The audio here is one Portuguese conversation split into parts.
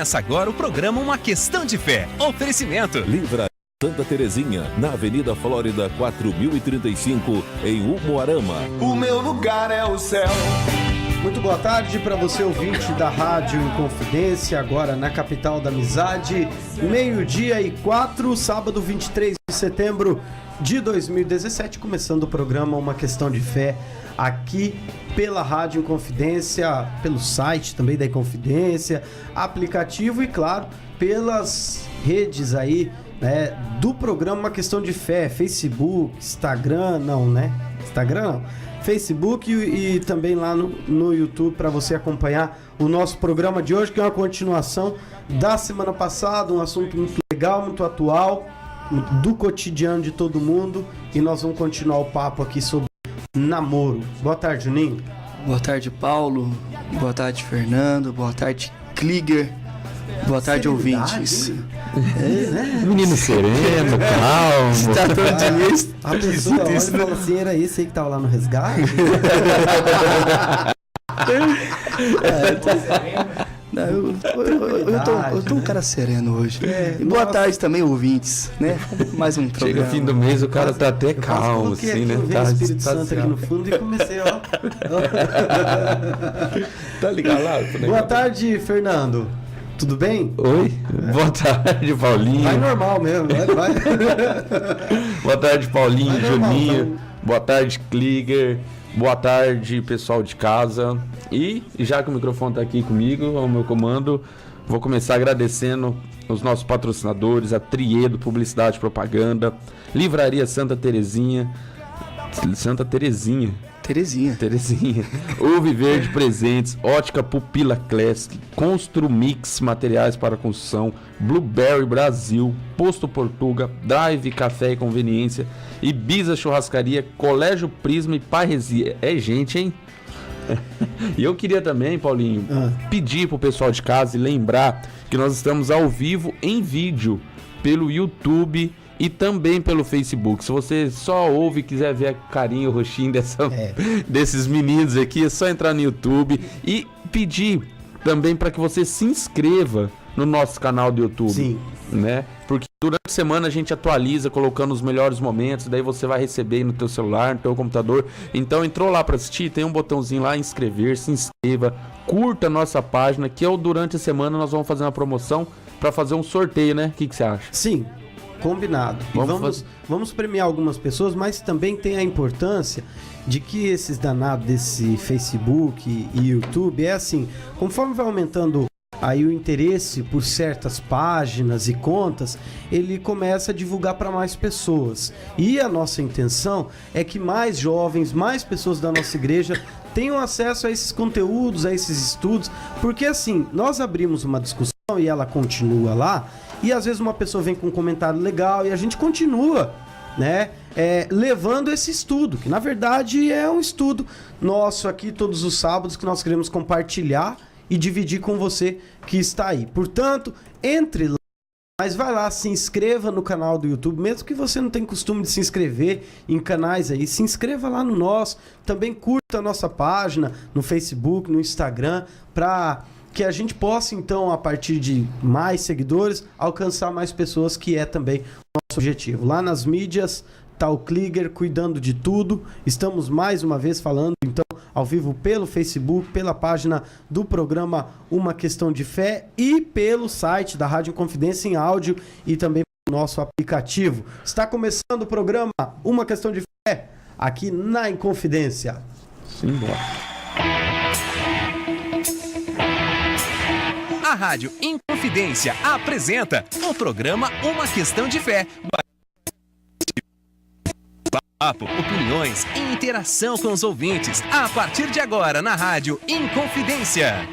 Começa agora o programa Uma Questão de Fé. Oferecimento. Livraria Santa Terezinha, na Avenida Flórida 4035, em Umuarama. O meu lugar é o céu. Muito boa tarde para você, ouvinte da Rádio Inconfidência, agora na capital da amizade, 12:04, sábado 23 de setembro de 2017, começando o programa Uma Questão de Fé, aqui pela Rádio Inconfidência, pelo site também da Inconfidência, aplicativo e, claro, pelas redes aí, né, do programa Uma Questão de Fé, Facebook, Instagram, Facebook e também lá no YouTube para você acompanhar o nosso programa de hoje, que é uma continuação da semana passada, um assunto muito legal, muito atual, do cotidiano de todo mundo, e nós vamos continuar o papo aqui sobre namoro. Boa tarde, Juninho. Boa tarde, Paulo. Boa tarde, Fernando. Boa tarde, Klieger. Boa tarde, ouvintes. Menino sereno, calmo. Se tratando de isso. A pessoa olha e fala assim, era esse aí que tava lá no resgate? Eu tô um cara sereno hoje. E boa tarde também, ouvintes, né? Mais um programa. Chega fim do mês, o cara tá até calmo, assim, né? Tá, Espírito Santo aqui no fundo e comecei, ó. Tá ligado lá? Boa tarde, Fernando. Tudo bem? Oi, boa tarde, Paulinho. Vai normal mesmo, vai. Boa tarde, Paulinho, Vai normal, Juninho. então. Boa tarde, Klieger. Boa tarde, pessoal de casa. E já que o microfone tá aqui comigo, ao meu comando, vou começar agradecendo os nossos patrocinadores, a Triedo Publicidade e Propaganda, Livraria Santa Terezinha, Uve Verde Presentes, Ótica Pupila Classic, Construmix Materiais para Construção, Blueberry Brasil, Posto Portuga, Drive Café e Conveniência, Ibiza Churrascaria, Colégio Prisma e Parresia. É gente, hein? E eu queria também, Paulinho, pedir pro pessoal de casa e lembrar que nós estamos ao vivo em vídeo pelo YouTube e também pelo Facebook. Se você só ouve e quiser ver a carinha, o rostinho desses meninos aqui, é só entrar no YouTube e pedir também para que você se inscreva no nosso canal do YouTube. Sim. Né? Porque durante a semana a gente atualiza, colocando os melhores momentos, daí você vai receber aí no teu celular, no teu computador. Então entrou lá para assistir, tem um botãozinho lá, inscrever, se inscreva, curta a nossa página, que durante a semana nós vamos fazer uma promoção para fazer um sorteio, né? O que você acha? Sim. Combinado. Vamos premiar algumas pessoas, mas também tem a importância de que esses danados desse Facebook e YouTube, é assim, conforme vai aumentando aí o interesse por certas páginas e contas, ele começa a divulgar para mais pessoas. E a nossa intenção é que mais jovens, mais pessoas da nossa igreja tenham acesso a esses conteúdos, a esses estudos, porque assim, nós abrimos uma discussão e ela continua lá, e às vezes uma pessoa vem com um comentário legal e a gente continua, né, levando esse estudo, que na verdade é um estudo nosso aqui todos os sábados que nós queremos compartilhar e dividir com você que está aí. Portanto, entre lá, mas vai lá, se inscreva no canal do YouTube, mesmo que você não tenha costume de se inscrever em canais aí, se inscreva lá no nosso, também curta a nossa página no Facebook, no Instagram, para que a gente possa, então, a partir de mais seguidores, alcançar mais pessoas, que é também o nosso objetivo. Lá nas mídias tá o Klieger cuidando de tudo. Estamos mais uma vez falando, então, ao vivo pelo Facebook, pela página do programa Uma Questão de Fé e pelo site da Rádio Inconfidência em áudio e também pelo nosso aplicativo. Está começando o programa Uma Questão de Fé aqui na Inconfidência. Simbora. A Rádio Inconfidência apresenta o programa Uma Questão de Fé. Papo, opiniões e interação com os ouvintes. A partir de agora na Rádio Inconfidência.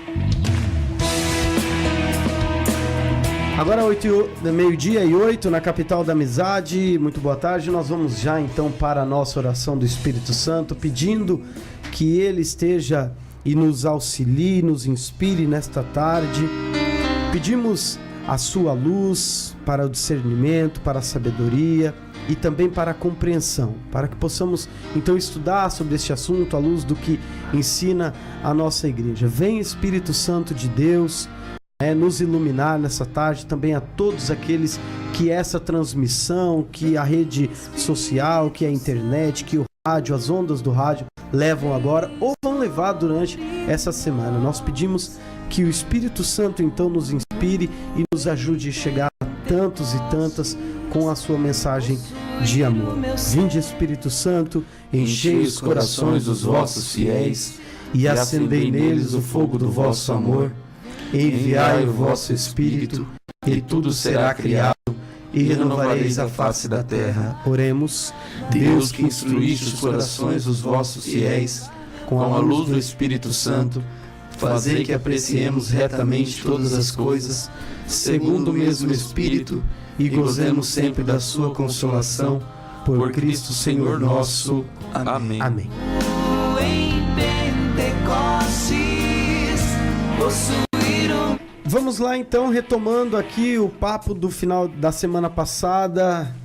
Agora meio-dia e 8 na capital da amizade. Muito boa tarde. Nós vamos já então para a nossa oração do Espírito Santo, pedindo que Ele esteja e nos auxilie, nos inspire nesta tarde. Pedimos a sua luz para o discernimento, para a sabedoria e também para a compreensão, para que possamos então estudar sobre este assunto à luz do que ensina a nossa igreja. Vem, Espírito Santo de Deus, nos iluminar nessa tarde, também a todos aqueles que essa transmissão, que a rede social, que a internet, que o rádio, as ondas do rádio levam agora ou vão levar durante essa semana. Nós pedimos que o Espírito Santo então nos inspire e nos ajude a chegar a tantos e tantas com a sua mensagem de amor. Vinde, Espírito Santo, enchei os corações dos vossos fiéis e acendei neles o fogo do vosso amor. Enviai o vosso Espírito, e tudo será criado, e renovareis a face da terra. Oremos. Deus, que instruíste os corações dos vossos fiéis com a luz do Espírito Santo, fazei que apreciemos retamente todas as coisas, segundo o mesmo Espírito, e gozemos sempre da sua consolação, por Cristo Senhor nosso. Amém. Amém. Vamos lá então, retomando aqui o papo do final da semana passada,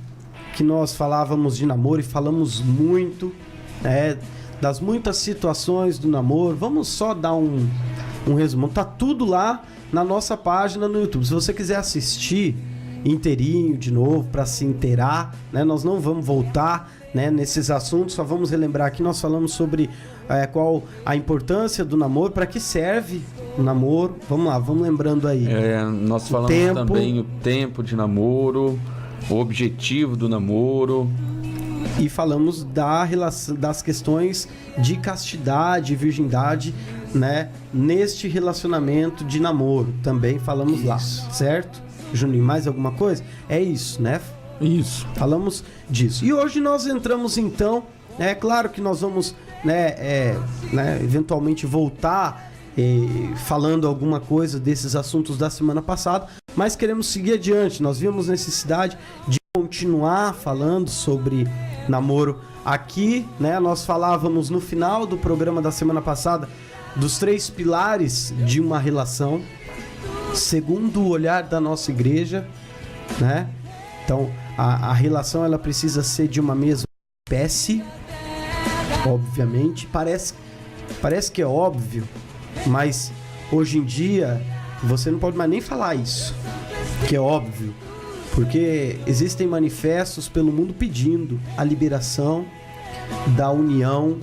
que nós falávamos de namoro e falamos muito, das muitas situações do namoro. Vamos só dar um resumo. Tá tudo lá na nossa página no YouTube. Se você quiser assistir inteirinho de novo para se inteirar, nós não vamos voltar nesses assuntos, só vamos relembrar aqui. Nós falamos sobre qual a importância do namoro, para que serve o namoro. Vamos lá, vamos lembrando aí. Nós falamos também o tempo de namoro, o objetivo do namoro. E falamos das questões de castidade e virgindade, neste relacionamento de namoro. Também falamos lá, certo? Juninho, mais alguma coisa? É isso, né? Isso. Falamos disso. E hoje nós entramos então, é claro que nós vamos eventualmente voltar falando alguma coisa desses assuntos da semana passada, mas queremos seguir adiante. Nós vimos necessidade de continuar falando sobre namoro aqui, Nós falávamos no final do programa da semana passada dos 3 pilares de uma relação, segundo o olhar da nossa igreja, Então, a relação ela precisa ser de uma mesma espécie, obviamente. Parece que é óbvio, mas hoje em dia você não pode mais nem falar isso, que é óbvio, porque existem manifestos pelo mundo pedindo a liberação da união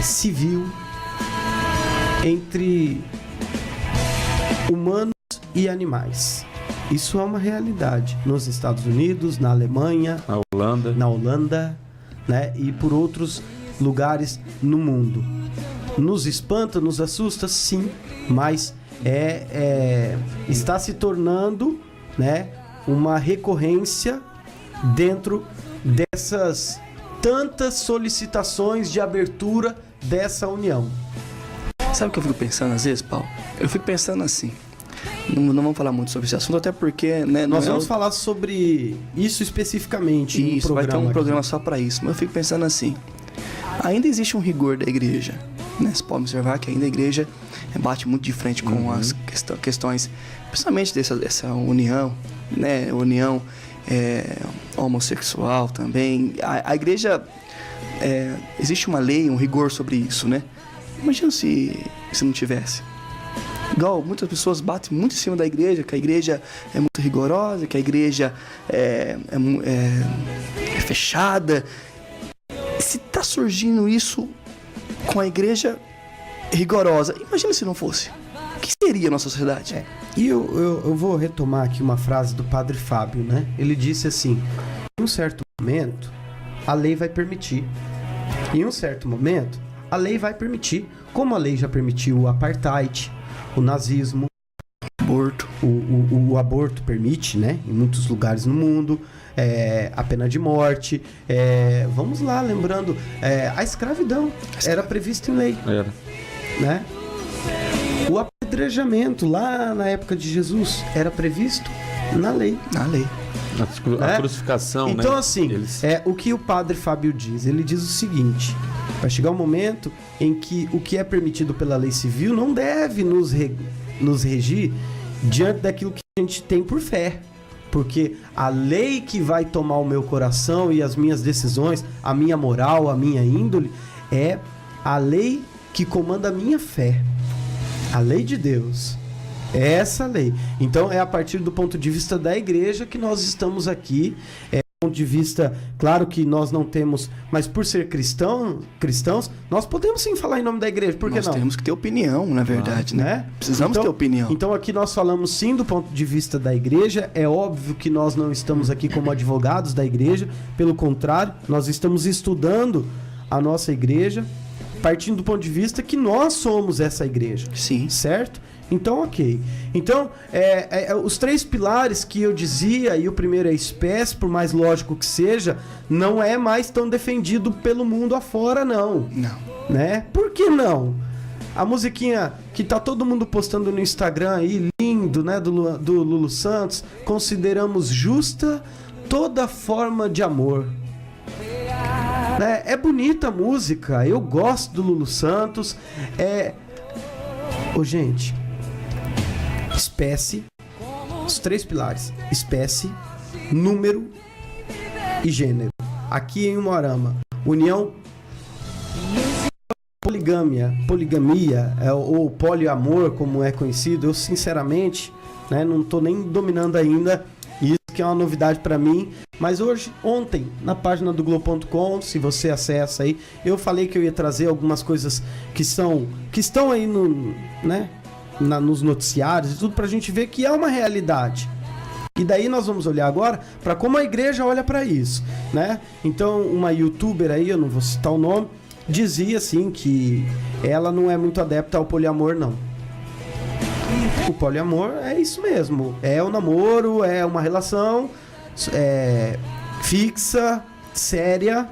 civil entre humanos e animais. Isso é uma realidade nos Estados Unidos, na Alemanha, na Holanda, e por outros lugares no mundo. Nos espanta, nos assusta, sim, mas está se tornando uma recorrência dentro dessas tantas solicitações de abertura dessa união. Sabe o que eu fico pensando às vezes, Paulo? Eu fico pensando assim, não vamos falar muito sobre esse assunto, até porque... Nós vamos falar sobre isso especificamente. Isso, vai ter um programa só para isso. Mas eu fico pensando assim, ainda existe um rigor da igreja, Você pode observar que ainda a igreja bate muito de frente com as questões, principalmente dessa união, união homossexual também. A igreja, existe uma lei, um rigor sobre isso, Imagina se não tivesse. Igual muitas pessoas batem muito em cima da igreja, que a igreja é muito rigorosa, que a igreja é fechada. Se está surgindo isso com a igreja rigorosa, imagina se não fosse. O que seria a nossa sociedade? E eu vou retomar aqui uma frase do Padre Fábio, Ele disse assim: em um certo momento, a lei vai permitir. Em um certo momento, a lei vai permitir. Como a lei já permitiu o apartheid, o nazismo, aborto. O aborto permite, em muitos lugares no mundo, a pena de morte. Vamos lá, lembrando, a escravidão era prevista em lei. Era. O apedrejamento lá na época de Jesus era previsto na lei. A crucificação, Então, assim, o que o Padre Fábio diz? Ele diz o seguinte: vai chegar um momento em que o que é permitido pela lei civil não deve nos regir diante daquilo que a gente tem por fé. Porque a lei que vai tomar o meu coração e as minhas decisões, a minha moral, a minha índole, é a lei que comanda a minha fé. A lei de Deus. É essa lei. Então é a partir do ponto de vista da igreja que nós estamos aqui. Ponto de vista, claro que nós não temos, mas por ser cristãos, nós podemos sim falar em nome da igreja, por que não? Nós temos que ter opinião, na verdade, né? Precisamos ter opinião. Então aqui nós falamos sim do ponto de vista da igreja, é óbvio que nós não estamos aqui como advogados da igreja, pelo contrário, nós estamos estudando a nossa igreja, partindo do ponto de vista que nós somos essa igreja. Sim. Certo? Então, ok. Então, os 3 pilares que eu dizia, e o primeiro é espécie, por mais lógico que seja, não é mais tão defendido pelo mundo afora, não. Não. Né? Por que não? A musiquinha que tá todo mundo postando no Instagram aí, lindo, né, do Lulu Santos, consideramos justa toda forma de amor. Né? É bonita a música, eu gosto do Lulu Santos. Gente... Espécie, os 3 pilares: espécie, número e gênero. Aqui em Umuarama, união, poligamia, ou poliamor, como é conhecido. Eu sinceramente, né, não estou nem dominando ainda isso, que é uma novidade para mim. Mas ontem, na página do Globo.com, se você acessa aí, eu falei que eu ia trazer algumas coisas que estão aí no, né, nos noticiários e tudo, pra gente ver que é uma realidade. E daí nós vamos olhar agora para como a igreja olha para isso, né? Então, uma youtuber aí, eu não vou citar o nome, dizia assim que ela não é muito adepta ao poliamor, não. O poliamor é isso mesmo, é o namoro, é uma relação fixa, séria,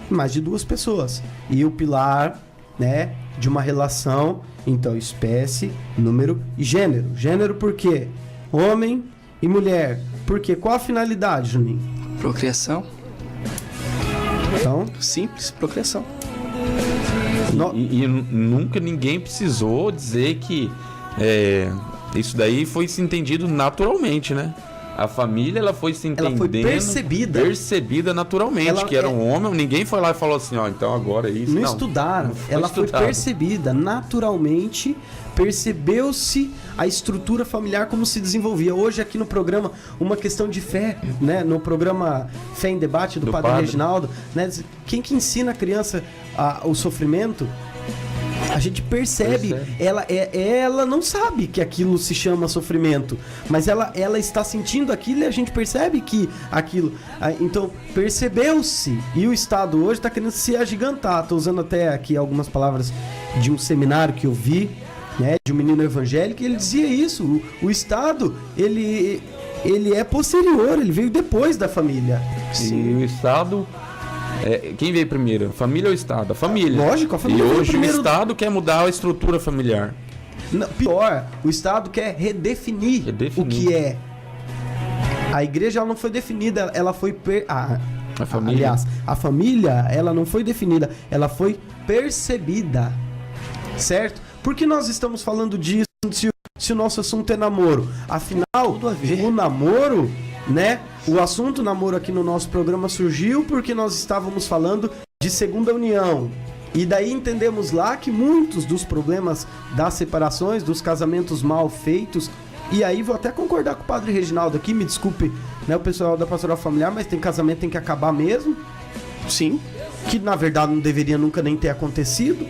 mais de 2 pessoas. E o pilar, né, de uma relação, então, espécie, número e gênero. Gênero por quê? Homem e mulher. Por quê? Qual a finalidade, Juninho? Procriação. Então, simples, procriação. E nunca ninguém precisou dizer que isso daí foi se entendido naturalmente, né? A família, ela foi se entendendo... Ela foi percebida naturalmente, que era um homem. Ninguém foi lá e falou assim, então agora é isso. Não estudaram. Ela foi percebida naturalmente, percebeu-se a estrutura familiar como se desenvolvia. Hoje aqui no programa, uma questão de fé, né? No programa Fé em Debate do Padre Reginaldo, né? Quem que ensina a criança o sofrimento... A gente percebe. Ela não sabe que aquilo se chama sofrimento, mas ela está sentindo aquilo e a gente percebe que aquilo... Então, percebeu-se. E o Estado hoje está querendo se agigantar. Estou usando até aqui algumas palavras de um seminário que eu vi, né, de um menino evangélico, e ele dizia isso. O Estado, ele é posterior, ele veio depois da família. Sim. E o Estado... quem veio primeiro? A família ou o Estado? A família. Lógico, a família. E hoje o Estado quer mudar a estrutura familiar. Não, pior, o Estado quer redefinir o que é. A igreja ela não foi definida, ela foi... a família. Aliás, a família, ela não foi definida, ela foi percebida. Certo? Por que nós estamos falando disso se o nosso assunto é namoro? Afinal, o namoro... Né? O assunto namoro aqui no nosso programa surgiu porque nós estávamos falando de segunda união. E daí entendemos lá que muitos dos problemas das separações, dos casamentos mal feitos, e aí vou até concordar com o Padre Reginaldo aqui, me desculpe, né, o pessoal da Pastoral Familiar, mas tem casamento, tem que acabar mesmo. Sim. Que na verdade não deveria nunca nem ter acontecido,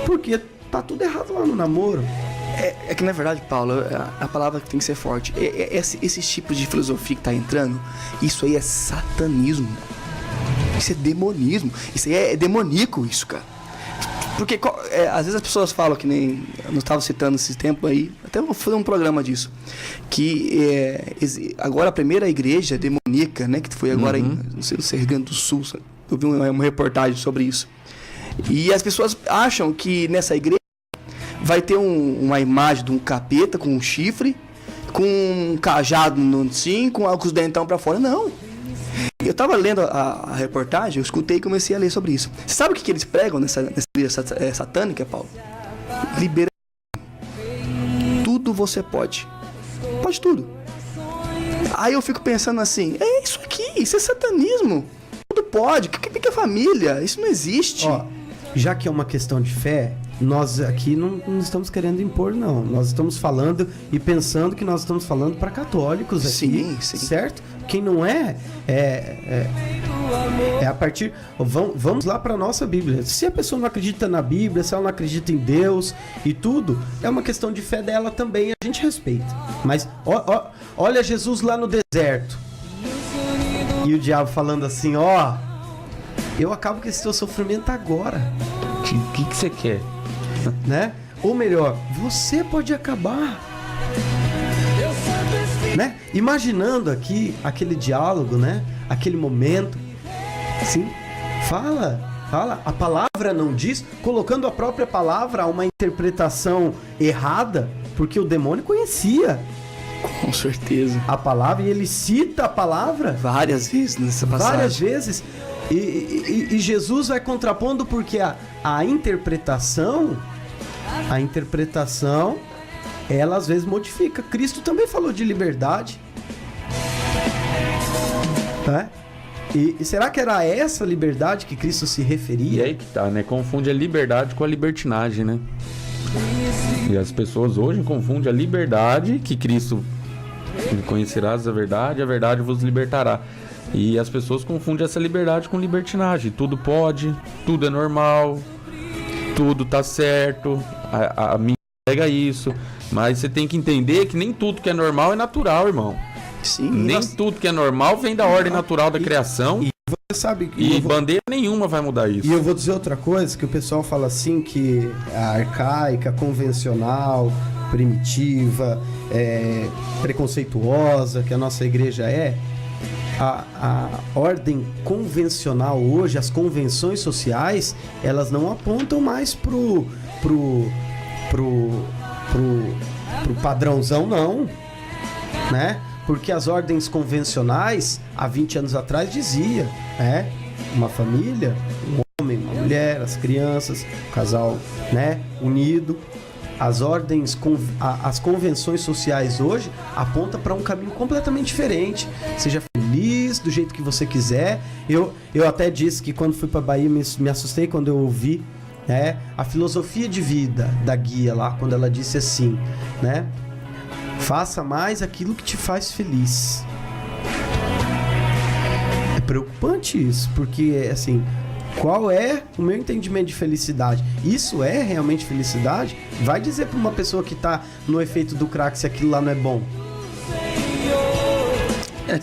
porque tá tudo errado lá no namoro. É que na verdade, Paulo, a palavra que tem que ser forte. Esses tipos de filosofia que tá entrando, isso aí é satanismo. Isso é demonismo. Isso aí é demoníaco, isso, cara. Porque às vezes as pessoas falam, que nem eu estava citando esse tempo aí, até vou fazer um programa disso, que agora a primeira igreja demoníaca, né, que foi agora não sei, no Rio Grande do Sul, eu vi uma reportagem sobre isso. E as pessoas acham que nessa igreja vai ter uma imagem de um capeta com um chifre, com um cajado no sim, com os dentão pra fora. Não. Eu tava lendo a reportagem, eu escutei e comecei a ler sobre isso. Você sabe o que eles pregam nessa igreja satânica, Paulo? Liberação. Tudo você pode. Pode tudo. Aí eu fico pensando assim, é isso aqui, isso é satanismo. Tudo pode. O que é família? Isso não existe. Ó, já que é uma questão de fé, nós aqui não estamos querendo impor, não. Nós estamos falando e pensando que nós estamos falando para católicos aqui, sim. certo? Quem não é a partir... Vamos lá para a nossa Bíblia. Se a pessoa não acredita na Bíblia, se ela não acredita em Deus e tudo, é uma questão de fé dela também, a gente respeita. Mas olha Jesus lá no deserto. E o diabo falando assim, eu acabo com esse teu sofrimento agora. O que você quer? Né? Ou melhor, você pode acabar. Né? Imaginando aqui aquele diálogo, né? Aquele momento. Assim, fala. A palavra não diz, colocando a própria palavra a uma interpretação errada, porque o demônio conhecia. Com certeza. A palavra, e ele cita a palavra várias vezes nessa passagem. Várias vezes. E Jesus vai contrapondo, porque a interpretação, ela às vezes modifica. Cristo também falou de liberdade. E será que era essa liberdade que Cristo se referia? E aí que tá, né? Confunde a liberdade com a libertinagem, né? E as pessoas hoje confundem a liberdade, que Cristo conhecerás a verdade vos libertará. E as pessoas confundem essa liberdade com libertinagem. Tudo pode, tudo é normal, tudo tá certo, a minha pega isso. Mas você tem que entender que nem tudo que é normal é natural, irmão. Sim. Nem tudo que é normal vem da ordem natural da criação. Você sabe, bandeira nenhuma vai mudar isso. E eu vou dizer outra coisa, que o pessoal fala assim, que a arcaica, convencional, primitiva, preconceituosa, que a nossa igreja é. A ordem convencional hoje, as convenções sociais, elas não apontam mais pro padrãozão, não, né? Porque as ordens convencionais, há 20 anos atrás, dizia, uma família, um homem, uma mulher, as crianças, o casal, né, unido. As ordens, as convenções sociais hoje apontam para um caminho completamente diferente. Seja feliz do jeito que você quiser. Eu até disse que quando fui para Bahia me assustei quando eu ouvi, né, a filosofia de vida da guia lá, quando ela disse assim, né? Faça mais aquilo que te faz feliz. É preocupante isso, porque assim, qual é o meu entendimento de felicidade? Isso é realmente felicidade? Vai dizer para uma pessoa que tá no efeito do crack se aquilo lá não é bom.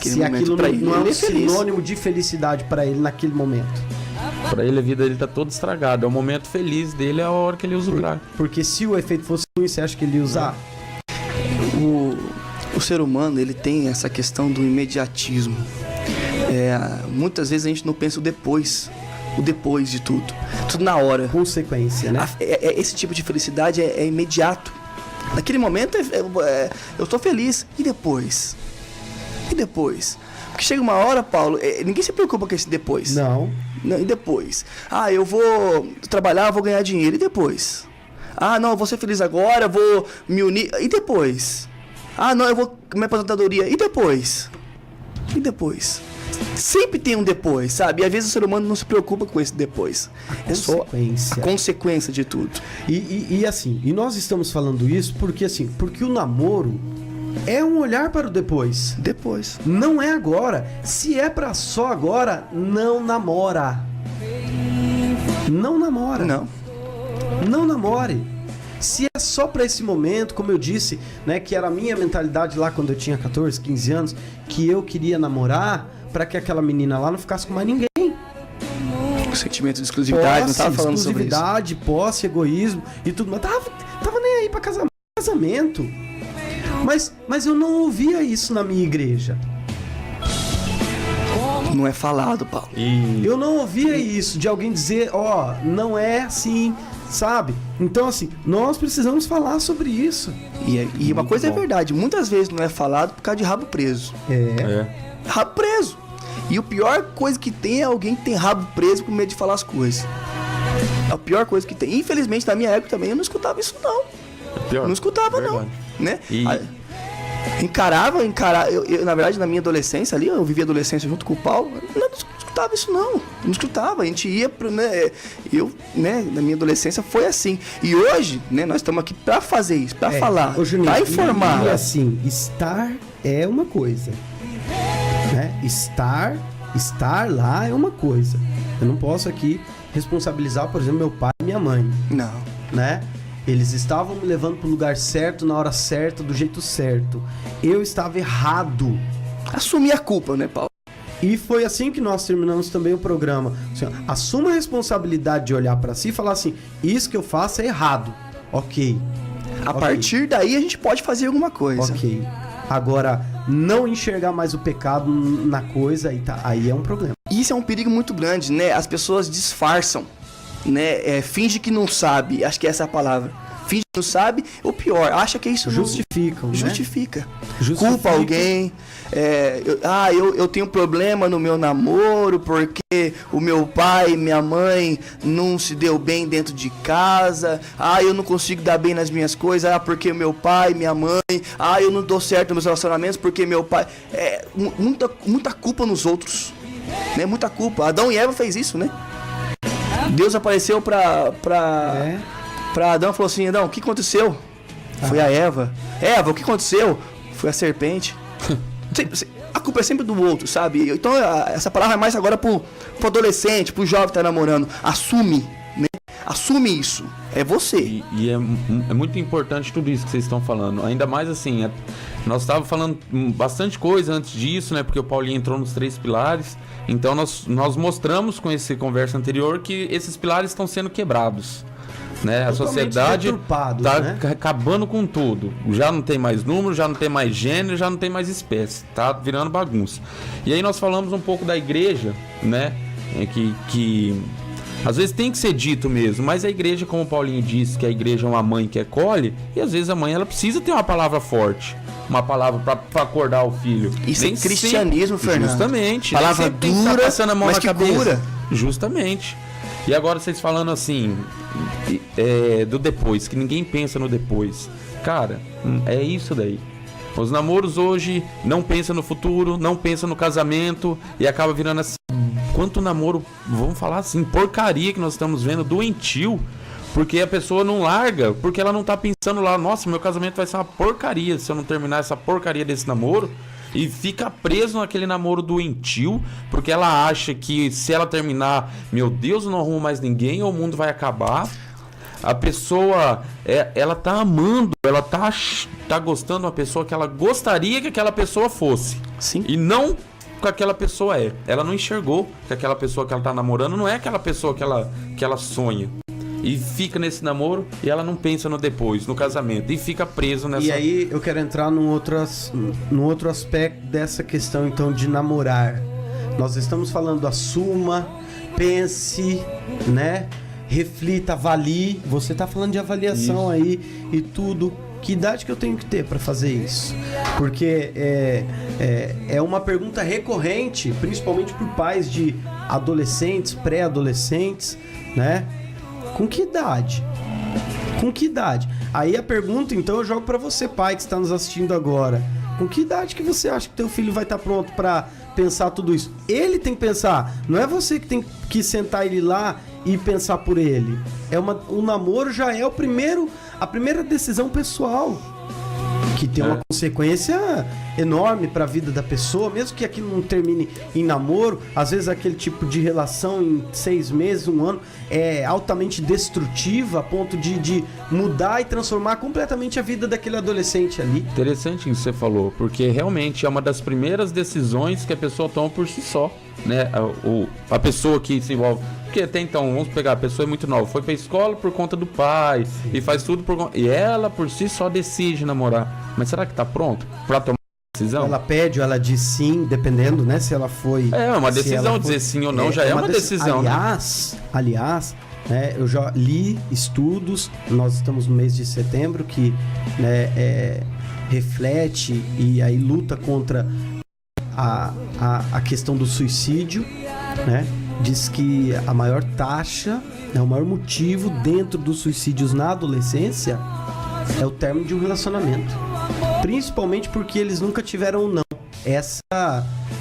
Se aquilo não é um sinônimo de felicidade para ele naquele momento. Para ele a vida dele tá toda estragada. É o momento feliz dele, é a hora que ele usa o crack. Porque se o efeito fosse ruim, você acha que ele ia usar? O ser humano, ele tem essa questão do imediatismo. Muitas vezes a gente não pensa o depois de tudo na hora. Consequência, né? Esse tipo de felicidade é imediato. Naquele momento eu estou feliz. E depois? Porque chega uma hora, Paulo, ninguém se preocupa com esse depois. Não. E depois? Eu vou trabalhar, vou ganhar dinheiro. E depois? Não, eu vou ser feliz agora, eu vou me unir. E depois? Não, eu vou minha aposentadoria. E depois? Sempre tem um depois, sabe? E às vezes o ser humano não se preocupa com esse depois. É só a consequência de tudo. E assim, nós estamos falando isso porque o namoro é um olhar para o depois. Depois. Não é agora. Se é para só agora, não namora. Não namora. Não namore. Se é só para esse momento, como eu disse, né, que era a minha mentalidade lá quando eu tinha 14, 15 anos, que eu queria namorar para que aquela menina lá não ficasse com mais ninguém. O sentimento de exclusividade, não tava falando sobre isso. Exclusividade, posse, egoísmo e tudo, mas tava nem aí para casamento. Mas eu não ouvia isso na minha igreja. Não é falado, Paulo. Eu não ouvia isso de alguém dizer, não é assim, sabe? Então, assim, nós precisamos falar sobre isso. E uma coisa é verdade, muitas vezes não é falado por causa de rabo preso. Rabo preso. E a pior coisa que tem é alguém que tem rabo preso com medo de falar as coisas. É a pior coisa que tem. Infelizmente, na minha época também, eu não escutava isso, não. Pior. Não escutava, verdade. não. Né? encarava. Eu, na verdade, na minha adolescência ali, eu vivia adolescência junto com o Paulo, eu não escutava isso não escutava, a gente ia pro, né, eu, né, na minha adolescência foi assim, e hoje, né, nós estamos aqui pra fazer isso, pra falar, Juninho, pra informar. E assim, estar é uma coisa, né, estar lá é uma coisa, eu não posso aqui responsabilizar, por exemplo, meu pai e minha mãe, Não. né? Eles estavam me levando pro lugar certo, na hora certa, do jeito certo. Eu estava errado. Assumir a culpa, né, Paulo? E foi assim que nós terminamos também o programa. Assim, ó, assuma a responsabilidade de olhar pra si e falar assim, isso que eu faço é errado. Ok. A partir daí a gente pode fazer alguma coisa. Ok. Agora, não enxergar mais o pecado na coisa, aí é um problema. Isso é um perigo muito grande, né? As pessoas disfarçam, né? Finge que não sabe, acho que essa é a palavra. Finge que não sabe, ou pior, acha que isso Justificam, né? Justifica. Culpa alguém. Eu tenho problema no meu namoro porque o meu pai e minha mãe não se deu bem dentro de casa. Eu não consigo dar bem nas minhas coisas porque o meu pai, minha mãe. Eu não dou certo nos meus relacionamentos porque meu pai. Muita culpa nos outros, né? Muita culpa. Adão e Eva fez isso, né? Deus apareceu pra Adão e falou assim: Adão, o que aconteceu? Foi a Eva. Eva, o que aconteceu? Foi a serpente. A culpa é sempre do outro, sabe? Então essa palavra é mais agora pro adolescente, pro jovem que tá namorando. Assume, né? Assume isso. É você. E é muito importante tudo isso que vocês estão falando. Ainda mais assim, nós estávamos falando bastante coisa antes disso, né? Porque o Paulinho entrou nos 3 pilares. Então nós mostramos com essa conversa anterior que esses pilares estão sendo quebrados. Né? A sociedade está, né, acabando com tudo. Já não tem mais número, já não tem mais gênero, já não tem mais espécie. Tá virando bagunça. E aí nós falamos um pouco da igreja, né? Que às vezes tem que ser dito mesmo, mas a igreja, como o Paulinho disse, que a igreja é uma mãe que acolhe, e às vezes a mãe ela precisa ter uma palavra forte, uma palavra para acordar o filho. Isso é cristianismo, Fernando. Justamente. Palavra dura, passando a mão mas na que cabeça. cura. Justamente. E agora vocês falando assim, do depois, que ninguém pensa no depois. Cara, é isso daí. Os namoros hoje não pensam no futuro, não pensam no casamento e acaba virando assim. Quanto namoro, vamos falar assim, porcaria que nós estamos vendo, doentio. Porque a pessoa não larga, porque ela não tá pensando lá, nossa, meu casamento vai ser uma porcaria se eu não terminar essa porcaria desse namoro. E fica preso naquele namoro doentio, porque ela acha que se ela terminar, meu Deus, eu não arrumo mais ninguém, ou o mundo vai acabar. A pessoa, ela tá amando, ela tá gostando de uma pessoa que ela gostaria que aquela pessoa fosse. Sim. E não que aquela pessoa é. Ela não enxergou que aquela pessoa que ela tá namorando não é aquela pessoa que ela sonha. E fica nesse namoro e ela não pensa no depois, no casamento. E fica preso nessa... E aí eu quero entrar num outro aspecto dessa questão, então, de namorar. Nós estamos falando, assuma, pense, né? Reflita, avalie. Você tá falando de avaliação aí e tudo. Que idade que eu tenho que ter para fazer isso? Porque é uma pergunta recorrente, principalmente por pais de adolescentes, pré-adolescentes, né? Com que idade? Com que idade? Aí a pergunta, então, eu jogo pra você, pai, que está nos assistindo agora. Com que idade que você acha que teu filho vai estar pronto pra pensar tudo isso? Ele tem que pensar. Não é você que tem que sentar ele lá e pensar por ele. O namoro já é a primeira decisão pessoal, que tem uma consequência enorme para a vida da pessoa, mesmo que aquilo não termine em namoro. Às vezes aquele tipo de relação em 6 meses, 1 ano, é altamente destrutiva a ponto de mudar e transformar completamente a vida daquele adolescente ali. Interessante isso que você falou, porque realmente é uma das primeiras decisões que a pessoa toma por si só, né? A pessoa que se envolve. Porque até então, vamos pegar, a pessoa é muito nova, foi pra escola por conta do pai, sim, e faz tudo e ela por si só decide namorar. Mas será que tá pronto pra tomar decisão? Ela pede ou ela diz sim, dependendo, né, se ela foi... É uma decisão, dizer sim ou não já é uma decisão. Aliás, né, eu já li estudos, nós estamos no mês de setembro, que, né, reflete e aí luta contra a questão do suicídio, né? Diz que a maior taxa, o maior motivo dentro dos suicídios na adolescência é o término de um relacionamento. Principalmente porque eles nunca tiveram um não.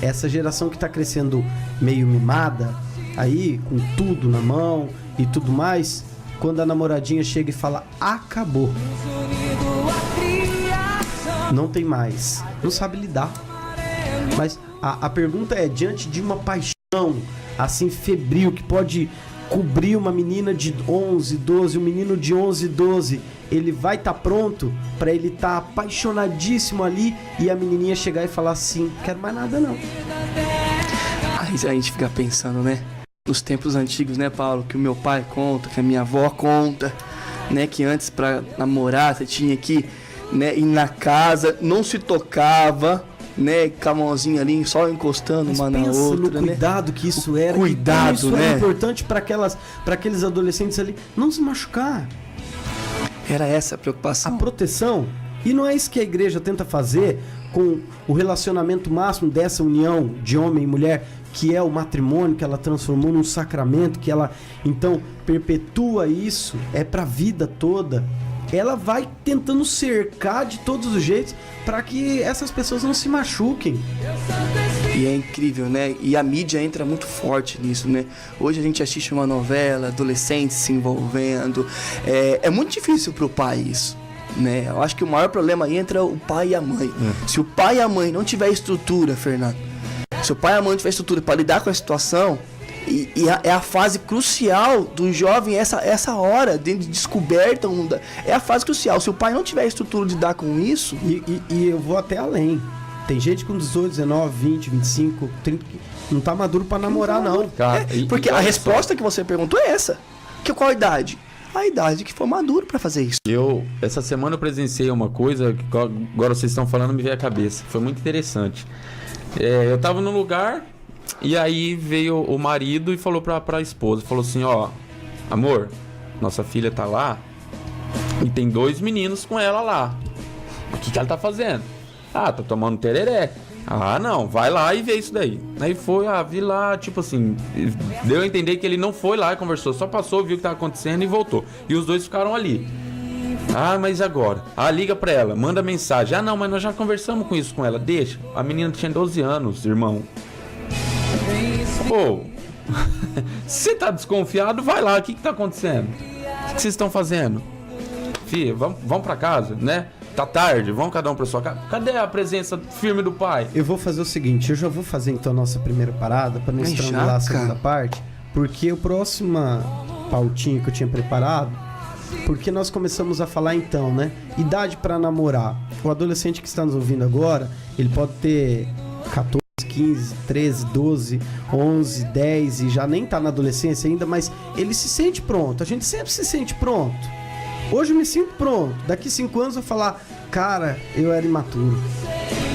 Essa geração que tá crescendo meio mimada, aí com tudo na mão e tudo mais, quando a namoradinha chega e fala acabou, não tem mais, não sabe lidar. Mas a pergunta é, diante de uma paixão assim febril que pode cobrir uma menina de 11, 12, um menino de 11, 12, ele vai estar pronto para ele estar apaixonadíssimo ali e a menininha chegar e falar assim, quero mais nada não. Aí a gente fica pensando, né, nos tempos antigos, né, Paulo, que o meu pai conta, que a minha avó conta, né, que antes para namorar você tinha que, né, ir na casa, não se tocava, né, com a mãozinha ali só encostando uma na outra, no cuidado, né? Que isso era, cuidado, isso né? era importante para aqueles adolescentes ali não se machucar. Era essa a preocupação. A proteção. E não é isso que a igreja tenta fazer com o relacionamento máximo dessa união de homem e mulher, que é o matrimônio, que ela transformou num sacramento, que ela então perpetua isso, é para a vida toda. Ela vai tentando cercar de todos os jeitos para que essas pessoas não se machuquem. E é incrível, né? E a mídia entra muito forte nisso, né? Hoje a gente assiste uma novela, adolescentes se envolvendo. É muito difícil pro pai isso, né? Eu acho que o maior problema aí entra o pai e a mãe. Se o pai e a mãe não tiver estrutura, Fernando, se o pai e a mãe não tiver estrutura para lidar com a situação, é a fase crucial do jovem, essa hora de descoberta, é a fase crucial. Se o pai não tiver estrutura de lidar com isso... E eu vou até além. Tem gente com 18, 19, 20, 25, 30 que não tá maduro pra namorar, não. Cara, porque a resposta que você perguntou é essa. Qual a idade? A idade que for maduro pra fazer isso. Essa semana eu presenciei uma coisa que agora vocês estão falando me veio à cabeça. Foi muito interessante. Eu tava num lugar... E aí veio o marido e falou pra esposa, falou assim, ó, amor, nossa filha tá lá e tem 2 meninos com ela lá. O que ela tá fazendo? Ah, tá tomando tereré. Ah, não, vai lá e vê isso daí. Aí foi, vi lá, tipo assim, deu a entender que ele não foi lá e conversou, só passou, viu o que tava acontecendo e voltou. E os 2 ficaram ali. Ah, mas agora? Ah, liga pra ela, manda mensagem. Ah, não, mas nós já conversamos com isso com ela, deixa. A menina tinha 12 anos, irmão. Pô, você tá desconfiado, vai lá, o que tá acontecendo? O que vocês estão fazendo? Fih, vamos pra casa, né? Tá tarde, vamos cada um pra sua casa. Cadê a presença firme do pai? Eu vou fazer o seguinte, eu já vou fazer então a nossa primeira parada pra não estrangular a segunda parte, porque o próximo pautinho que eu tinha preparado, porque nós começamos a falar então, né? Idade pra namorar. O adolescente que está nos ouvindo agora, ele pode ter 14, 15, 13, 12, 11, 10 e já nem tá na adolescência ainda, mas ele se sente pronto. A gente sempre se sente pronto. Hoje eu me sinto pronto. Daqui 5 anos eu vou falar, cara, eu era imaturo.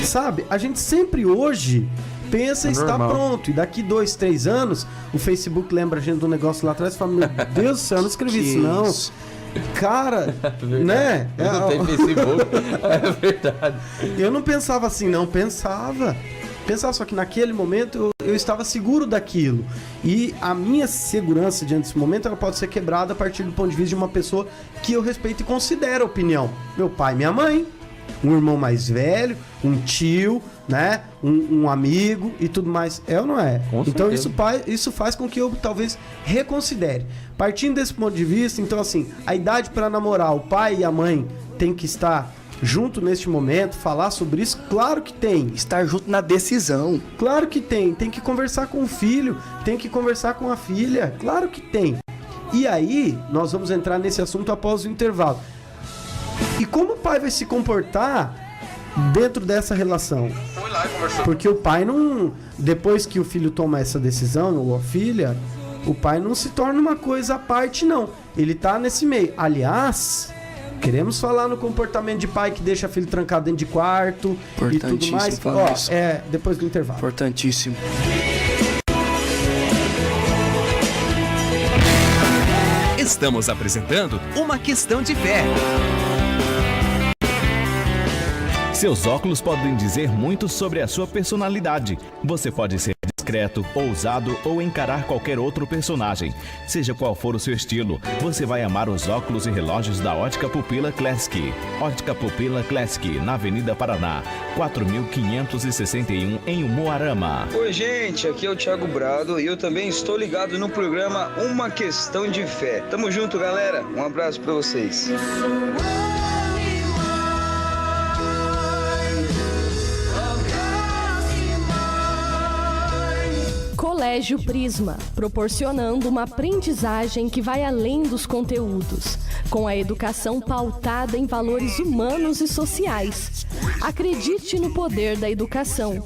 Sabe? A gente sempre hoje pensa em estar pronto. E daqui 2, 3 anos, o Facebook lembra a gente do negócio lá atrás e fala, meu Deus do céu, eu não escrevi isso não. Cara, né? Eu não tenho Facebook. É verdade. Eu não pensava assim, não. Pensava, só que naquele momento eu estava seguro daquilo. E a minha segurança diante desse momento ela pode ser quebrada a partir do ponto de vista de uma pessoa que eu respeito e considero a opinião. Meu pai, minha mãe, um irmão mais velho, um tio, né? Um amigo e tudo mais. É ou não é? Então isso faz com que eu talvez reconsidere. Partindo desse ponto de vista, então assim, a idade para namorar, o pai e a mãe tem que estar junto neste momento, falar sobre isso, claro que tem. Estar junto na decisão. Claro que tem que conversar com o filho, tem que conversar com a filha, claro que tem. E aí, nós vamos entrar nesse assunto após o intervalo. E como o pai vai se comportar dentro dessa relação? Porque o pai não... Depois que o filho toma essa decisão, ou a filha, o pai não se torna uma coisa à parte, não. Ele tá nesse meio. Aliás... Queremos falar no comportamento de pai que deixa filho trancado dentro de quarto e tudo mais. Depois do intervalo. Importantíssimo. Estamos apresentando Uma Questão de Fé. Seus óculos podem dizer muito sobre a sua personalidade. Você pode ser discreto secreto, ousado ou encarar qualquer outro personagem. Seja qual for o seu estilo, você vai amar os óculos e relógios da Ótica Pupila Classic. Ótica Pupila Classic, na Avenida Paraná, 4561, em Umuarama. Oi, gente, aqui é o Thiago Brado e eu também estou ligado no programa Uma Questão de Fé. Tamo junto, galera. Um abraço pra vocês. Colégio Prisma, proporcionando uma aprendizagem que vai além dos conteúdos, com a educação pautada em valores humanos e sociais. Acredite no poder da educação.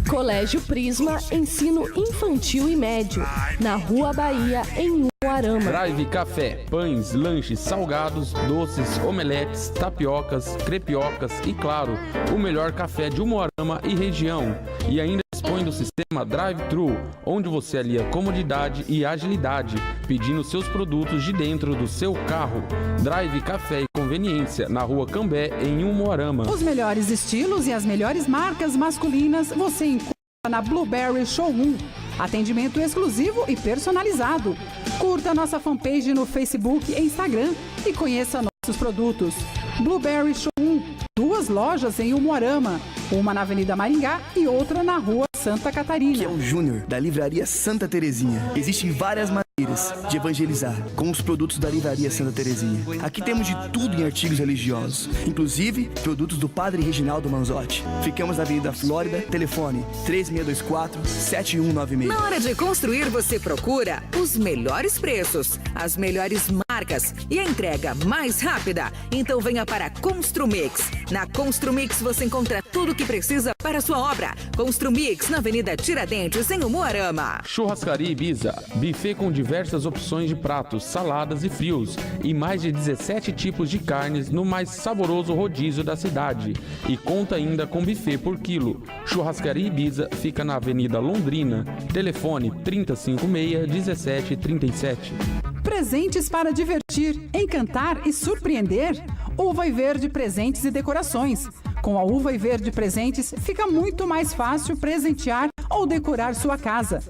Colégio Prisma, ensino infantil e médio, na Rua Bahia, em Umuarama. Drive Café, pães, lanches, salgados, doces, omeletes, tapiocas, crepiocas e, claro, o melhor café de Umuarama e região. E ainda dispõe do sistema Drive-Thru, onde você alia comodidade e agilidade, pedindo seus produtos de dentro do seu carro. Drive Café e Conveniência, na Rua Cambé, em Umuarama. Os melhores estilos e as melhores marcas masculinas você encontra na Blueberry Showroom. Atendimento exclusivo e personalizado. Curta nossa fanpage no Facebook e Instagram e conheça nossos produtos. Blueberry Showroom, 2 lojas em Umuarama, uma na Avenida Maringá e outra na Rua Santa Catarina. Aqui é o Júnior, da Livraria Santa Terezinha. Existem várias maneiras de evangelizar com os produtos da Livraria Santa Terezinha. Aqui temos de tudo em artigos religiosos, inclusive produtos do Padre Reginaldo Manzotti. Ficamos na Avenida Flórida, telefone 3624-7196. Na hora de construir, você procura os melhores preços, as melhores marcas e a entrega mais rápida. Então venha para Construmix. Na Construmix você encontra tudo o que precisa para a sua obra. Construmix, na Avenida Tiradentes, em Umuarama. Churrascaria Ibiza, buffet com diversas opções de pratos, saladas e frios e mais de 17 tipos de carnes no mais saboroso rodízio da cidade. E conta ainda com buffet por quilo. Churrascaria Ibiza fica na Avenida Londrina. Telefone 3056-1737. Presentes para divertir, encantar e surpreender. Uva e Verde Presentes e Decorações. Com a Uva e Verde Presentes, fica muito mais fácil presentear ou decorar sua casa.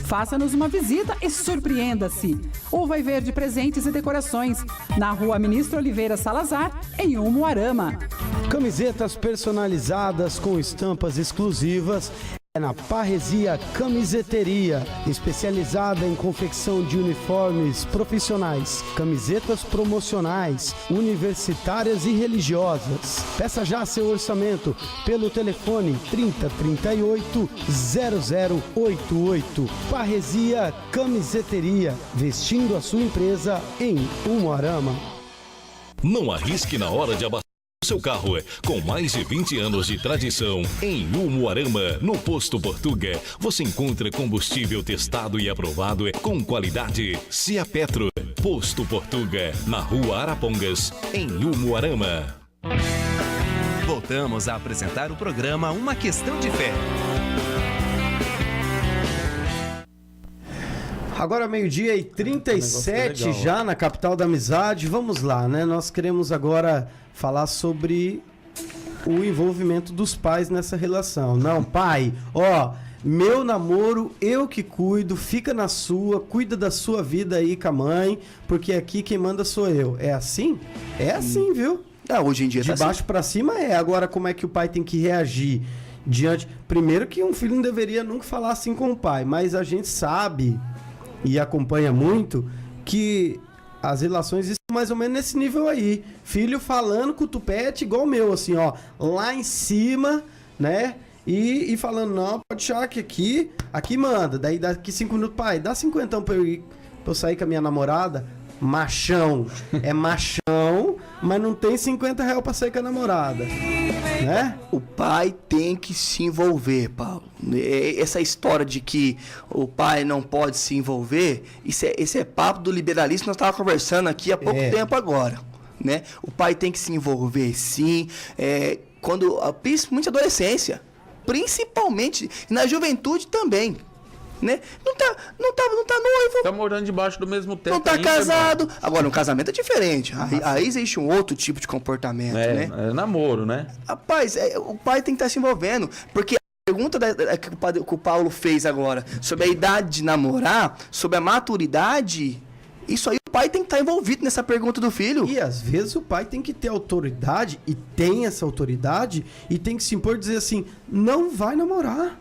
Faça-nos uma visita e surpreenda-se. Uva e Verde Presentes e Decorações, na Rua Ministro Oliveira Salazar, em Umuarama. Camisetas personalizadas com estampas exclusivas é na Parresia Camiseteria, especializada em confecção de uniformes profissionais, camisetas promocionais, universitárias e religiosas. Peça já seu orçamento pelo telefone 3038-0088. Parresia Camiseteria, vestindo a sua empresa em Umuarama. Não arrisque na hora de abastecer seu carro. Com mais de 20 anos de tradição, em Umuarama, no Posto Portuga, você encontra combustível testado e aprovado com qualidade. Ciapetro, Posto Portuga, na Rua Arapongas, em Umuarama. Voltamos a apresentar o programa Uma Questão de Fé. Agora 12h37 já na capital da amizade. Vamos lá, né? Nós queremos agora falar sobre o envolvimento dos pais nessa relação. Não, pai, meu namoro, eu que cuido, fica na sua, cuida da sua vida aí com a mãe, porque aqui quem manda sou eu. É assim? É assim, viu? Hoje em dia de baixo pra cima é. Agora, como é que o pai tem que reagir diante... Primeiro que um filho não deveria nunca falar assim com o pai, mas a gente sabe e acompanha muito que as relações estão mais ou menos nesse nível aí. Filho falando com o tupete igual o meu, assim, lá em cima, né? E falando, não, pode deixar que aqui manda. Daí daqui 5 minutos, pai, dá 50 pra eu sair com a minha namorada. Machão. É machão, mas não tem 50 reais pra sair com a namorada. Né? O pai tem que se envolver, Paulo. Essa história de que o pai não pode se envolver, esse é papo do liberalismo que nós estávamos conversando aqui há pouco tempo agora. Né? O pai tem que se envolver, sim, principalmente na adolescência, principalmente na juventude também. Né? Não tá noivo. Tá morando debaixo do mesmo teto. Não tá casado. Agora, um casamento é diferente. Aí existe um outro tipo de comportamento, né? É namoro, né? Rapaz, o pai tem que estar se envolvendo. Porque pergunta que o Paulo fez agora, sobre a idade de namorar, sobre a maturidade, isso aí o pai tem que estar envolvido nessa pergunta do filho. E às vezes o pai tem que ter autoridade, e tem essa autoridade, e tem que se impor e dizer assim, não vai namorar.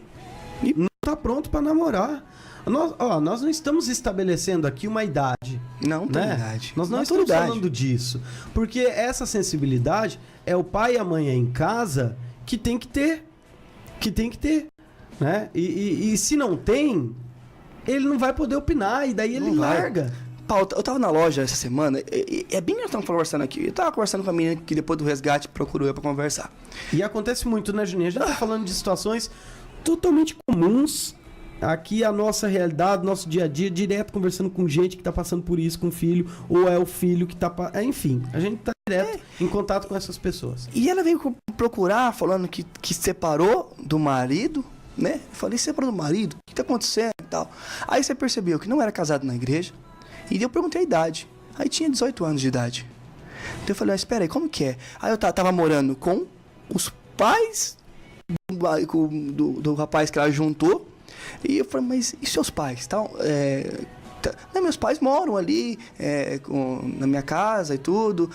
E não tá pronto para namorar. Nós não estamos estabelecendo aqui uma idade. Não tem né? idade. Nós não estamos falando disso. Porque essa sensibilidade é o pai e a mãe em casa que tem que ter. Né? E se não tem, ele não vai poder opinar, e daí ele larga. Paulo, eu tava na loja essa semana, é bem que nós estamos conversando aqui. Eu tava conversando com a menina que depois do resgate procurou eu pra conversar. E acontece muito, né, Juninho? A gente tá falando de situações totalmente comuns. Aqui a nossa realidade, nosso dia a dia, direto conversando com gente que tá passando por isso, com o filho, ou é o filho que tá... Enfim, a gente tá direto em contato com essas pessoas. E ela veio procurar, falando que separou do marido, né? Eu falei, separou do marido? O que tá acontecendo e tal? Aí você percebeu que não era casado na igreja, e eu perguntei a idade. Aí tinha 18 anos de idade. Então eu falei, espera aí, como que é? Aí eu tava morando com os pais do rapaz que ela juntou. E eu falei, mas e seus pais? Meus pais moram ali na minha casa e tudo.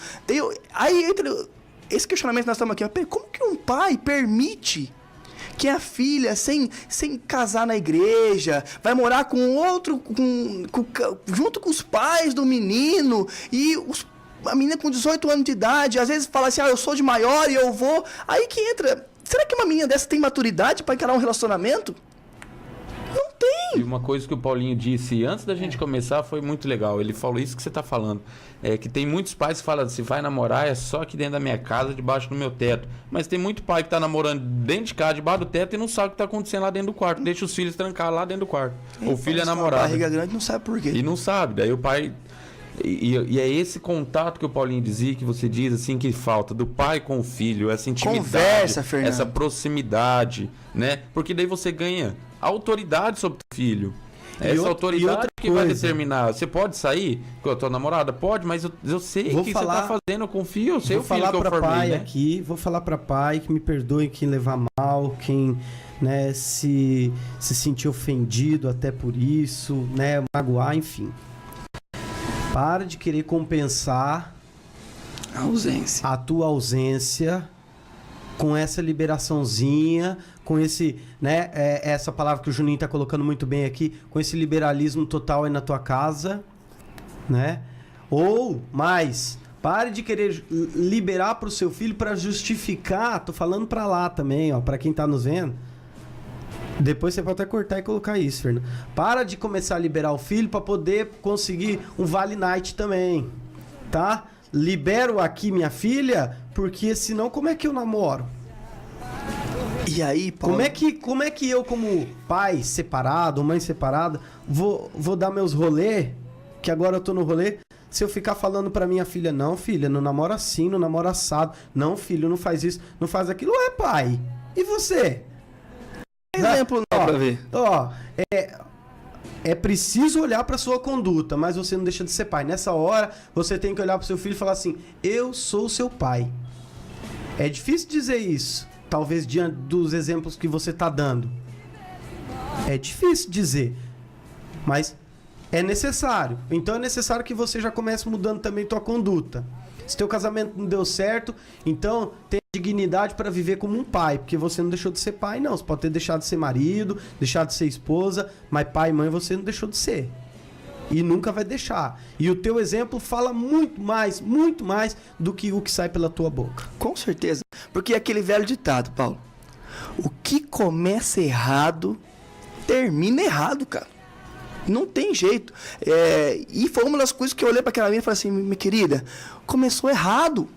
Aí entra esse questionamento que nós estamos aqui. Como que um pai permite que a filha, sem casar na igreja, vai morar com outro, junto com os pais do menino, e a menina com 18 anos de idade, às vezes fala assim, eu sou de maior e eu vou... Aí que entra, será que uma menina dessa tem maturidade para encarar um relacionamento? Não tem! E uma coisa que o Paulinho disse antes da gente começar foi muito legal. Ele falou isso que você está falando. É que tem muitos pais que falam, se vai namorar é só aqui dentro da minha casa, debaixo do meu teto. Mas tem muito pai que está namorando dentro de casa, debaixo do teto, e não sabe o que está acontecendo lá dentro do quarto. Deixa os filhos trancar lá dentro do quarto. O filho é namorado. Barriga grande não sabe por quê. E não sabe. Daí o pai... E é esse contato que o Paulinho dizia, que você diz assim, que falta do pai com o filho, essa intimidade, conversa, Fernando, essa proximidade, né? Porque daí você ganha autoridade sobre o filho. Essa autoridade que vai determinar. Você pode sair com a tua namorada? Pode, mas eu sei o que você tá fazendo, eu confio, eu sei o filho que eu formei, pai, né? Aqui, vou falar para pai que me perdoe quem levar mal, quem, né, se sentir ofendido até por isso, né, magoar, enfim. Para de querer compensar a tua ausência com essa liberaçãozinha, com esse, né, essa palavra que o Juninho tá colocando muito bem aqui, com esse liberalismo total aí na tua casa, né? Ou mais, pare de querer liberar pro seu filho para justificar, tô falando para lá também, ó, para quem tá nos vendo. Depois você pode até cortar e colocar isso, Fernando. Para de começar a liberar o filho para poder conseguir um Vale Night também, tá? Libero aqui minha filha, porque senão como é que eu namoro? E aí, Paulo... Como é que eu, como pai separado, mãe separada, vou dar meus rolê, que agora eu tô no rolê, se eu ficar falando pra minha filha, não, filha, não namora assim, não namora assado, não, filho, não faz isso, não faz aquilo, pai. E você? Exemplo não pra ver. É preciso olhar pra sua conduta, mas você não deixa de ser pai. Nessa hora, você tem que olhar pro seu filho e falar assim, eu sou seu pai. É difícil dizer isso, talvez diante dos exemplos que você tá dando. É difícil dizer, mas é necessário. Então é necessário que você já comece mudando também tua conduta. Se teu casamento não deu certo, então tenha dignidade para viver como um pai, porque você não deixou de ser pai, não. Você pode ter deixado de ser marido, deixado de ser esposa, mas pai e mãe você não deixou de ser. E nunca vai deixar. E o teu exemplo fala muito mais do que o que sai pela tua boca. Com certeza. Porque é aquele velho ditado, Paulo. O que começa errado, termina errado, cara. Não tem jeito. E foi uma das coisas que eu olhei para aquela menina e falei assim, minha querida, começou errado.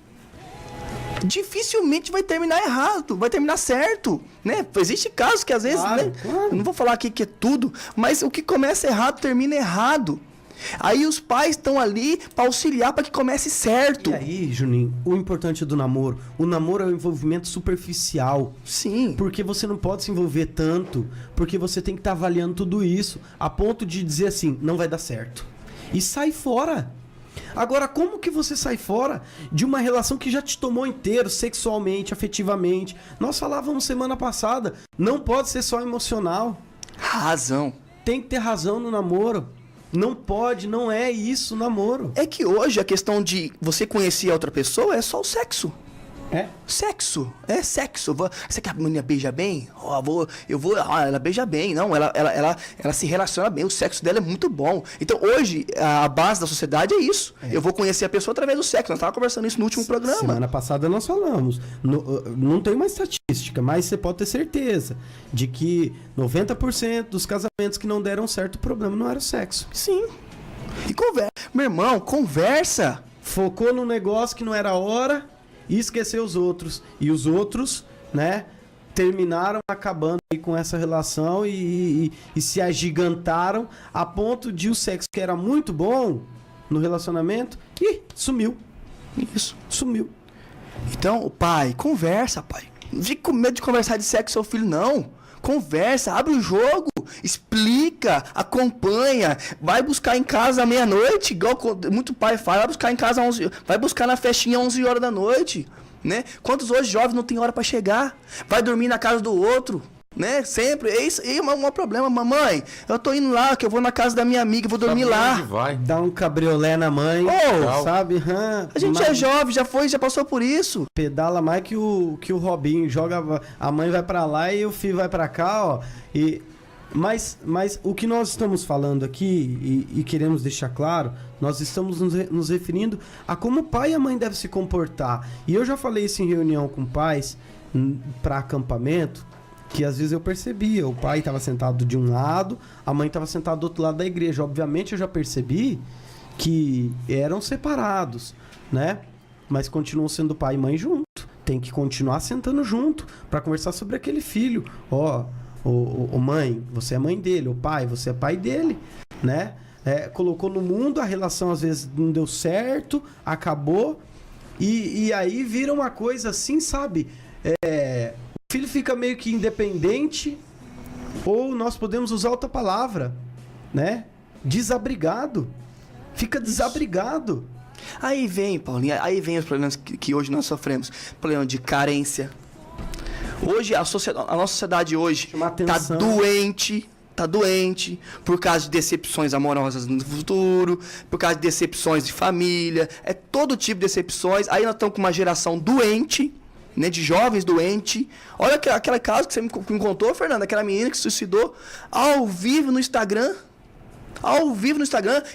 Dificilmente vai terminar errado, vai terminar certo, né? Existem casos que às vezes, claro, né? Claro. Eu não vou falar aqui que é tudo, mas o que começa errado termina errado. Aí os pais estão ali para auxiliar para que comece certo. E aí, Juninho, o importante do namoro, o namoro é o envolvimento superficial. Sim. Porque você não pode se envolver tanto, porque você tem que estar avaliando tudo isso, a ponto de dizer assim, não vai dar certo. E sai fora. Agora, como que você sai fora de uma relação que já te tomou inteiro, sexualmente, afetivamente? Nós falávamos semana passada, não pode ser só emocional. Razão. Tem que ter razão no namoro. Não pode, não é isso namoro. É que hoje a questão de você conhecer a outra pessoa é só o sexo. É? Sexo. É sexo. Você quer que a menina beija bem? Ela beija bem. Não, ela se relaciona bem. O sexo dela é muito bom. Então, hoje, a base da sociedade é isso. Eu vou conhecer a pessoa através do sexo. Nós estávamos conversando isso no último programa. Semana passada nós falamos. Não tem uma estatística, mas você pode ter certeza de que 90% dos casamentos que não deram certo, o problema não era o sexo. Sim. E conversa. Meu irmão, conversa. Focou no negócio que não era a hora e esqueceu os outros. E os outros, né, terminaram acabando aí com essa relação e se agigantaram a ponto de o sexo que era muito bom no relacionamento, sumiu. Isso. Sumiu. Então, pai, conversa, pai. Não fique com medo de conversar de sexo com seu filho, não. Conversa, abre o jogo, explica, acompanha, vai buscar em casa à meia-noite, igual muito pai faz, vai buscar em casa vai buscar na festinha às 11 horas da noite, né? Quantos hoje jovens não tem hora pra chegar? Vai dormir na casa do outro, né? Sempre, é isso aí, um problema. Mamãe, eu tô indo lá, que eu vou na casa da minha amiga, vou dormir lá. Vai. Dá um cabriolé na mãe, sabe? A gente é jovem, já passou por isso. Pedala mais que o Robinho, joga, a mãe vai pra lá e o filho vai pra cá, ó. Mas o que nós estamos falando aqui, e queremos deixar claro, nós estamos nos referindo a como o pai e a mãe devem se comportar. E eu já falei isso em reunião com pais, para acampamento, que às vezes eu percebia, o pai estava sentado de um lado, a mãe estava sentada do outro lado da igreja. Obviamente eu já percebi que eram separados, né? Mas continuam sendo pai e mãe junto. Tem que continuar sentando junto para conversar sobre aquele filho. Mãe, você é mãe dele. O pai, você é pai dele, né? Colocou no mundo, a relação às vezes não deu certo, acabou. E aí vira uma coisa assim, sabe? O filho fica meio que independente, ou nós podemos usar outra palavra, né? Desabrigado. Fica desabrigado. Aí vem, Paulinho, os problemas que hoje nós sofremos. Problema de carência. Hoje, a nossa sociedade hoje tá doente por causa de decepções amorosas no futuro, por causa de decepções de família, todo tipo de decepções. Aí nós estamos com uma geração doente, né, de jovens doentes. Olha aquele caso que você me contou, Fernando, aquela menina que se suicidou ao vivo no Instagram.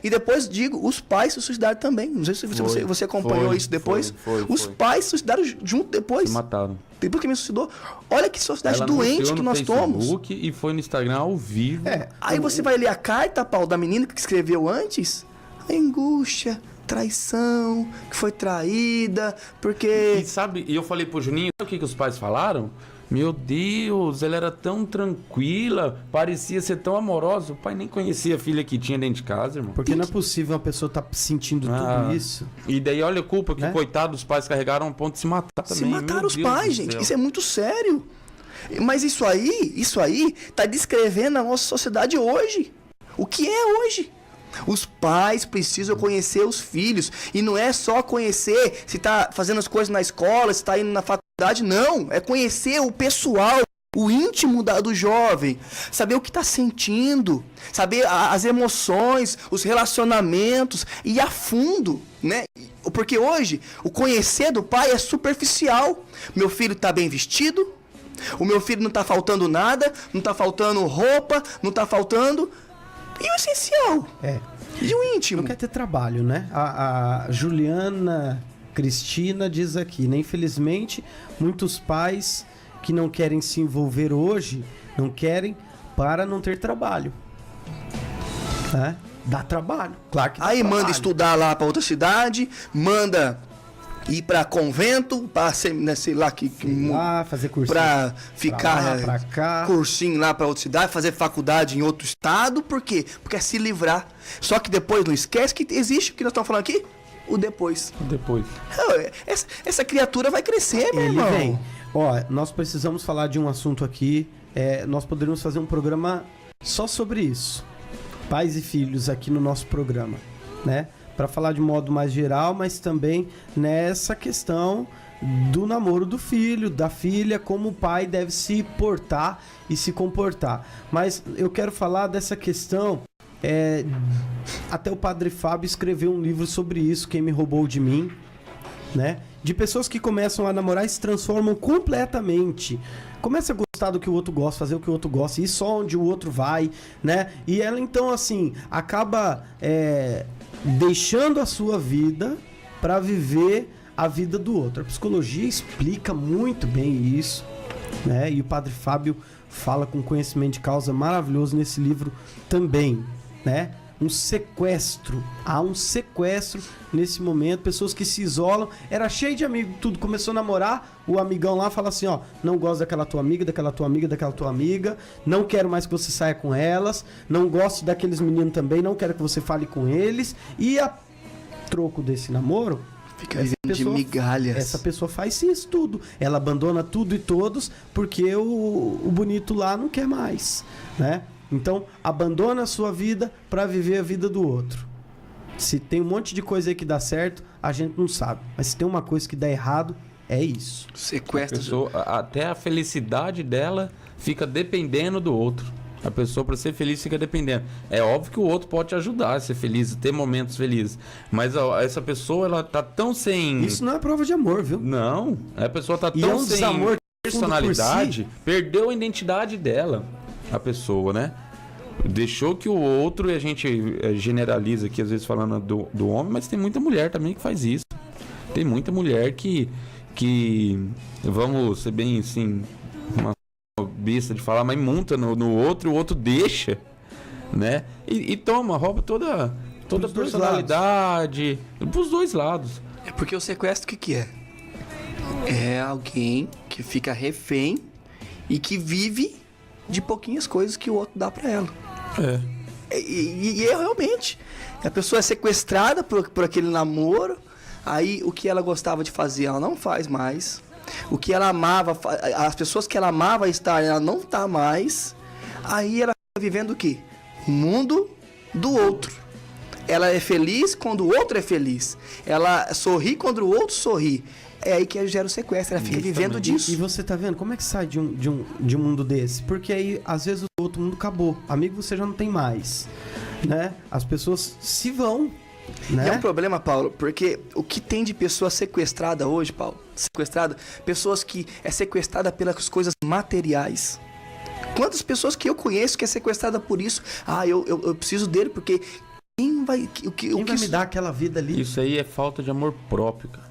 E depois os pais se suicidaram também. Não sei se você acompanhou isso depois. Os pais se suicidaram junto depois. Se mataram. Depois que me suicidou. Olha que sociedade doente que nós somos. E foi no Instagram ao vivo. Aí você vai ler a carta, Paulo, da menina que escreveu antes. A angústia, traição, que foi traída, porque... E eu falei pro Juninho, sabe o que os pais falaram? Meu Deus, ela era tão tranquila, parecia ser tão amorosa. O pai nem conhecia a filha que tinha dentro de casa, irmão. Porque não é possível uma pessoa estar sentindo tudo isso. E daí olha a culpa que, coitado, os pais carregaram a ponto de se matar também. Se mataram os pais, gente. Isso é muito sério. Mas isso aí tá descrevendo a nossa sociedade hoje. O que é hoje? Os pais precisam conhecer os filhos. E não é só conhecer se tá fazendo as coisas na escola, se tá indo na faculdade. Não, é conhecer o pessoal, o íntimo do jovem. Saber o que tá sentindo. Saber as emoções, os relacionamentos. E a fundo, né? Porque hoje, o conhecer do pai é superficial. Meu filho tá bem vestido. O meu filho não tá faltando nada. Não tá faltando roupa. Não tá faltando... E o essencial? E o íntimo? Não quer ter trabalho, né? A Juliana Cristina diz aqui, né? Infelizmente, muitos pais que não querem se envolver hoje, não querem para não ter trabalho. Dá trabalho, claro que dá Aí trabalho. Manda estudar lá para outra cidade, manda ir para convento, para sei lá fazer cursinho para ficar pra cá. Cursinho lá para outra cidade, fazer faculdade em outro estado, por quê? Porque é se livrar. Só que depois não esquece que existe o que nós estamos falando aqui, o depois. Essa criatura vai crescer, meu irmão. Vem. Nós precisamos falar de um assunto aqui, nós poderíamos fazer um programa só sobre isso. Pais e filhos aqui no nosso programa, né? para falar de modo mais geral, mas também nessa questão do namoro do filho, da filha, como o pai deve se portar e se comportar. Mas eu quero falar dessa questão, até o Padre Fábio escreveu um livro sobre isso, Quem Me Roubou de Mim, né? De pessoas que começam a namorar e se transformam completamente. Começa a gostar do que o outro gosta, fazer o que o outro gosta, ir só onde o outro vai, né? E ela então, assim, acaba deixando a sua vida para viver a vida do outro. A psicologia explica muito bem isso, né? E o Padre Fábio fala com conhecimento de causa maravilhoso nesse livro também, né? Um sequestro. Há um sequestro nesse momento. Pessoas que se isolam. Era cheio de amigos. Tudo começou a namorar. O amigão lá fala assim, ó. Não gosto daquela tua amiga, daquela tua amiga, daquela tua amiga. Não quero mais que você saia com elas. Não gosto daqueles meninos também. Não quero que você fale com eles. E a troco desse namoro... Fica vivendo de migalhas. Essa pessoa faz isso tudo. Ela abandona tudo e todos porque o bonito lá não quer mais, né? Então, abandona a sua vida para viver a vida do outro. Se tem um monte de coisa aí que dá certo, a gente não sabe. Mas se tem uma coisa que dá errado, é isso. Sequestro. A pessoa, até a felicidade dela fica dependendo do outro. A pessoa, para ser feliz, fica dependendo. É óbvio que o outro pode te ajudar a ser feliz, ter momentos felizes. Mas essa pessoa, ela tá tão sem... Isso não é prova de amor, viu? Não. A pessoa tá tão sem personalidade, perdeu a identidade dela. A pessoa, né? Deixou que o outro, e a gente generaliza aqui, às vezes falando do homem, mas tem muita mulher também que faz isso. Tem muita mulher que vamos ser bem assim, uma besta de falar, mas monta no outro, o outro deixa, né? E rouba toda a personalidade pros dois lados. É porque o sequestro o que é? É alguém que fica refém e que vive de pouquinhas coisas que o outro dá pra ela. E realmente, a pessoa é sequestrada por aquele namoro, aí o que ela gostava de fazer, ela não faz mais. O que ela amava, as pessoas que ela amava estar, ela não tá mais. Aí ela fica vivendo o quê? O mundo do outro. Ela é feliz quando o outro é feliz. Ela sorri quando o outro sorri. É aí que gera o sequestro, ela fica vivendo disso. E você tá vendo como é que sai de um mundo desse? Porque aí, às vezes, o outro mundo acabou. Amigo você já não tem mais, né? As pessoas se vão, né? E é um problema, Paulo, porque o que tem de pessoa sequestrada hoje, Paulo? Pessoas que é sequestrada pelas coisas materiais. Quantas pessoas que eu conheço que é sequestrada por isso? Eu preciso dele porque quem vai me dar aquela vida ali? Isso aí é falta de amor próprio, cara.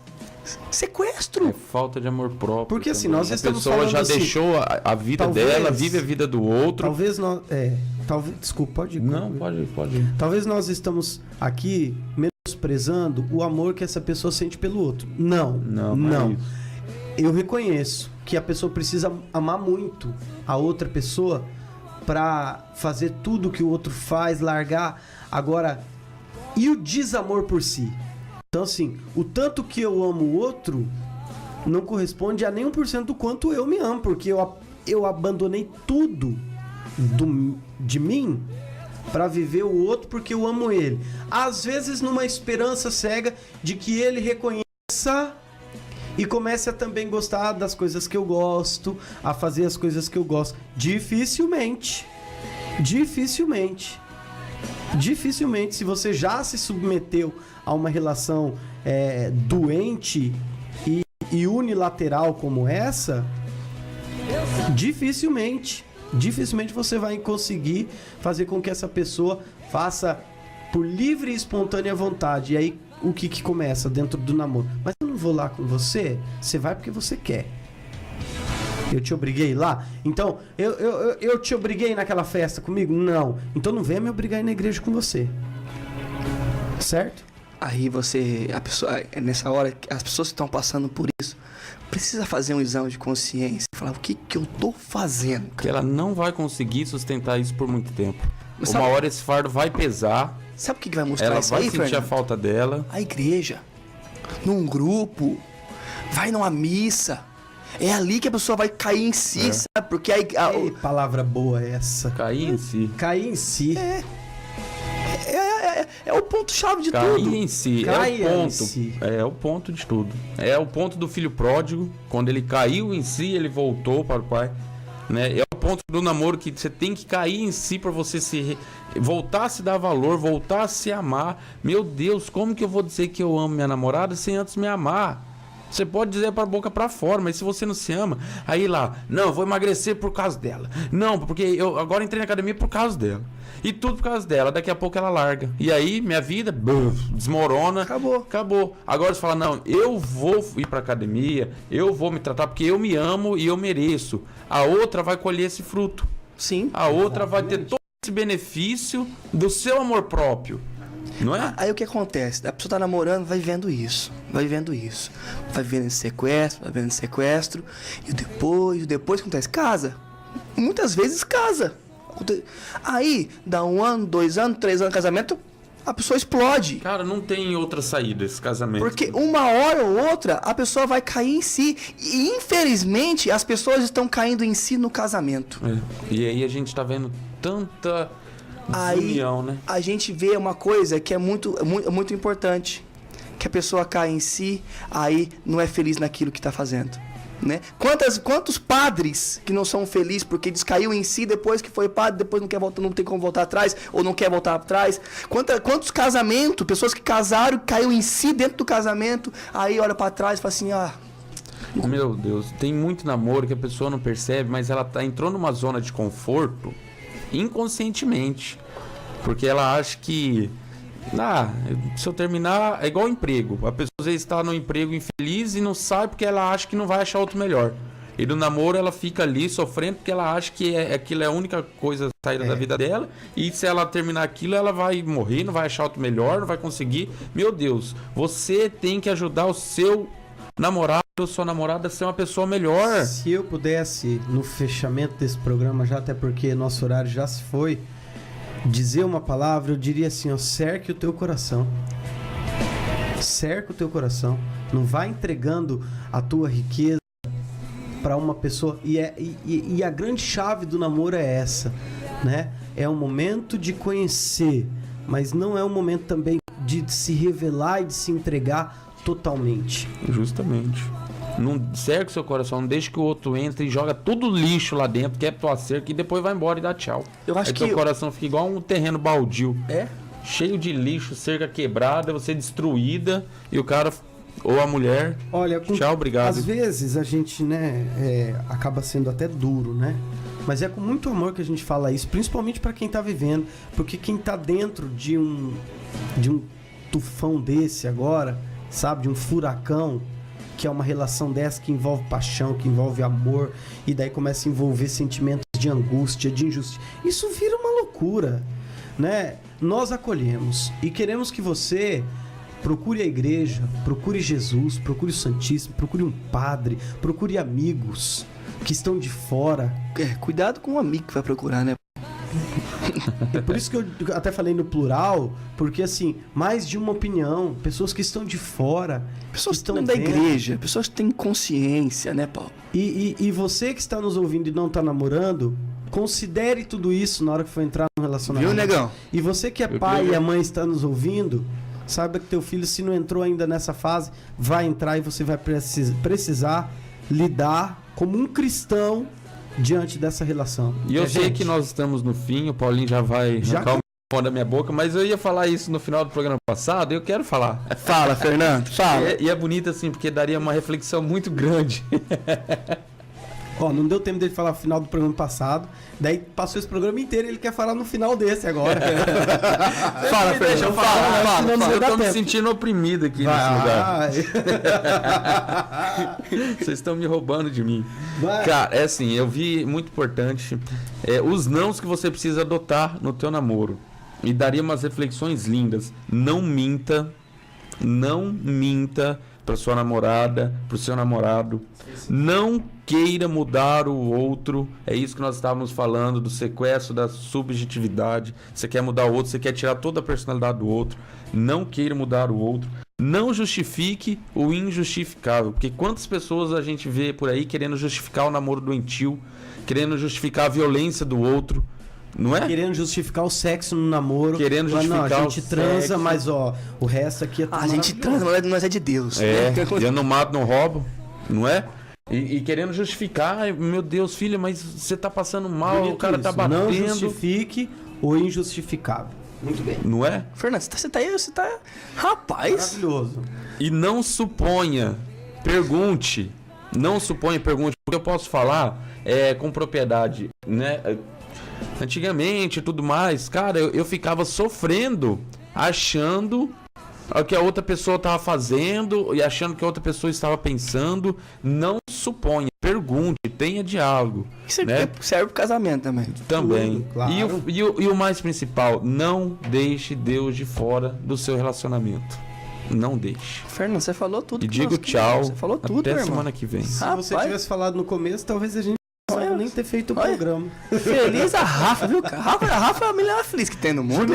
Sequestro. É falta de amor próprio. Porque assim, nós estamos falando... A pessoa já deixou a vida dela, vive a vida do outro. Talvez nós... desculpa, pode ir. Não, pode ir. Talvez nós estamos aqui menosprezando o amor que essa pessoa sente pelo outro. Não. Eu reconheço que a pessoa precisa amar muito a outra pessoa para fazer tudo que o outro faz, largar. Agora, e o desamor por si? Então, assim, o tanto que eu amo o outro não corresponde a nem 1% do quanto eu me amo, porque eu abandonei tudo de mim para viver o outro porque eu amo ele. Às vezes numa esperança cega de que ele reconheça e comece a também gostar das coisas que eu gosto, a fazer as coisas que eu gosto. Dificilmente, se você já se submeteu a uma relação doente e unilateral como essa, dificilmente você vai conseguir fazer com que essa pessoa faça por livre e espontânea vontade. E aí o que começa dentro do namoro? Mas eu não vou lá com você, você vai porque você quer. Eu te obriguei lá? Então, eu te obriguei naquela festa comigo? Não. Então não venha me obrigar a ir na igreja com você. Certo? Aí nessa hora, as pessoas que estão passando por isso, precisa fazer um exame de consciência. Falar, o que eu tô fazendo? Porque ela não vai conseguir sustentar isso por muito tempo. Uma hora esse fardo vai pesar. Sabe o que vai mostrar ela isso aí, Ela vai sentir a falta dela. A igreja. Num grupo. Vai numa missa. É ali que a pessoa vai cair em si, sabe? Porque palavra boa essa. Cair em si. Cair em si. é o ponto-chave de tudo. Cair em si, é o ponto de tudo. É o ponto do filho pródigo, quando ele caiu em si, ele voltou para o pai, né? É o ponto do namoro que você tem que cair em si para você voltar a se dar valor, voltar a se amar. Meu Deus, como que eu vou dizer que eu amo minha namorada sem antes me amar? Você pode dizer para boca para fora, mas se você não se ama, aí lá, não, vou emagrecer por causa dela. Não, porque eu agora entrei na academia por causa dela. E tudo por causa dela. Daqui a pouco ela larga. E aí minha vida desmorona. Acabou. Agora você fala, não, eu vou ir pra academia, eu vou me tratar porque eu me amo e eu mereço. A outra vai colher esse fruto. Sim. A outra vai ter todo esse benefício do seu amor próprio. Não é? Aí o que acontece? A pessoa tá namorando, vai vendo isso. Vai vendo esse sequestro. E depois acontece, casa. Muitas vezes casa. Aí, dá 1 ano, 2 anos, 3 anos de casamento, a pessoa explode. Cara, não tem outra saída esse casamento. Porque uma hora ou outra, a pessoa vai cair em si. E, infelizmente, as pessoas estão caindo em si no casamento. E aí a gente tá vendo tanta desunião, né? A gente vê uma coisa que é muito importante. Que a pessoa cai em si, aí não é feliz naquilo que tá fazendo. Né? Quantos padres que não são felizes porque descaiu em si depois que foi padre, depois não quer voltar, não tem como voltar atrás, ou não quer voltar atrás. Quantos casamentos, pessoas que casaram, caiu em si dentro do casamento, aí olha pra trás e fala assim, meu Deus, tem muito namoro que a pessoa não percebe, mas ela entrou numa zona de conforto inconscientemente, porque ela acha que se eu terminar, é igual emprego. A pessoa às vezes está no emprego infeliz e não sai porque ela acha que não vai achar outro melhor. E no namoro ela fica ali sofrendo porque ela acha que aquilo é a única coisa saída da vida dela. E se ela terminar aquilo, ela vai morrer, não vai achar outro melhor, não vai conseguir. Meu Deus, você tem que ajudar o seu namorado ou sua namorada a ser uma pessoa melhor. Se eu pudesse, no fechamento desse programa, já até porque nosso horário já se foi, dizer uma palavra, eu diria assim, cerque o teu coração. Cerca o teu coração. Não vai entregando a tua riqueza para uma pessoa. E a grande chave do namoro é essa, né? É um momento de conhecer, mas não é um momento também de se revelar e de se entregar totalmente. Justamente. Não cerca o seu coração, não deixe que o outro entre e joga tudo lixo lá dentro, que é tua cerca, e depois vai embora e dá tchau. Eu acho que o coração fica igual um terreno baldio. Cheio de lixo, cerca quebrada, você destruída, e o cara ou a mulher, tchau, obrigado. Às vezes a gente, acaba sendo até duro, né? Mas é com muito amor que a gente fala isso, principalmente para quem tá vivendo, porque quem tá dentro de um tufão desse agora, sabe, de um furacão, que é uma relação dessa que envolve paixão, que envolve amor, e daí começa a envolver sentimentos de angústia, de injustiça. Isso vira uma loucura, né? Nós acolhemos e queremos que você procure a igreja, procure Jesus, procure o Santíssimo, procure um padre, procure amigos que estão de fora. Cuidado com o amigo que vai procurar, né? É por isso que eu até falei no plural, porque assim, mais de uma opinião, pessoas que estão de fora, pessoas que estão da igreja, pessoas que têm consciência, né, Paulo? E você que está nos ouvindo e não está namorando, considere tudo isso na hora que for entrar no relacionamento. Viu, negão? E você que é pai e a mãe está nos ouvindo, saiba que teu filho, se não entrou ainda nessa fase, vai entrar e você vai precisar lidar como um cristão diante dessa relação. E eu sei que nós estamos no fim, o Paulinho já vai arrancar o microfone da minha boca, mas eu ia falar isso no final do programa passado, eu quero falar. Fala, Fernando, fala. E é bonito assim, porque daria uma reflexão muito grande. Não deu tempo dele falar no final do programa passado, daí passou esse programa inteiro e ele quer falar no final desse agora. Fala, Fernando, fala. Eu tô me sentindo oprimido aqui nesse lugar. Vocês estão me roubando de mim. Cara, é assim, eu vi muito importante os nãos que você precisa adotar no teu namoro. E daria umas reflexões lindas. Não minta para sua namorada, para o seu namorado. Não queira mudar o outro. É isso que nós estávamos falando, do sequestro, da subjetividade. Você quer mudar o outro, você quer tirar toda a personalidade do outro. Não queira mudar o outro. Não justifique o injustificável. Porque quantas pessoas a gente vê por aí querendo justificar o namoro doentio, querendo justificar a violência do outro. Não é? Querendo justificar o sexo no namoro. Querendo justificar não, a gente transa, sexo. mas o resto aqui é tudo A gente transa, mas nós é de Deus. Eu não mato, não roubo, não é? E querendo justificar, meu Deus, filha, mas você tá passando mal, bonito o cara tá isso. batendo. Não justifique o injustificável. Muito bem. Não é? Fernando, você tá... Rapaz. Maravilhoso. E não suponha, pergunte. Não suponha, pergunte. Porque eu posso falar com propriedade, né? Antigamente e tudo mais, cara, eu ficava sofrendo, achando o que a outra pessoa estava fazendo e achando que a outra pessoa estava pensando. Não suponha, pergunte, tenha diálogo. Isso né? Serve pro casamento também. Também. Claro. E o mais principal, não deixe Deus de fora do seu relacionamento. Não deixe. Fernando, você falou tudo. E digo tchau. Você falou tudo, até irmão. semana que vem. Se você tivesse falado no começo, talvez a gente não precisava nem ter feito o programa. Feliz a Rafa, viu? A Rafa é a melhor feliz que tem no mundo.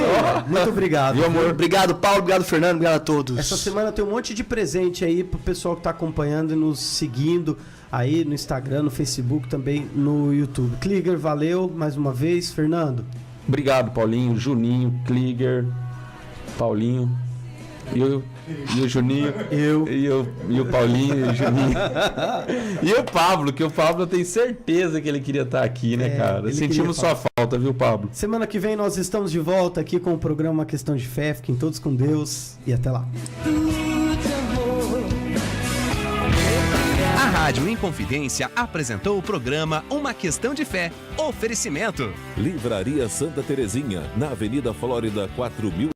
Muito obrigado. Meu amor, obrigado, Paulo. Obrigado, Fernando. Obrigado a todos. Essa semana tem um monte de presente aí pro pessoal que tá acompanhando e nos seguindo aí no Instagram, no Facebook, também no YouTube. Kliger, valeu mais uma vez. Fernando. Obrigado, Paulinho, Juninho, Kliger, Paulinho. E o Juninho, e o Paulinho, e o Juninho. E o Pablo, que o Pablo eu tenho certeza que ele queria estar aqui, né, cara? Sentimos sua falta, viu, Pablo? Semana que vem nós estamos de volta aqui com o programa Questão de Fé. Fiquem todos com Deus e até lá. A Rádio Inconfidência apresentou o programa Uma Questão de Fé. Oferecimento. Livraria Santa Terezinha, na Avenida Flórida 4000.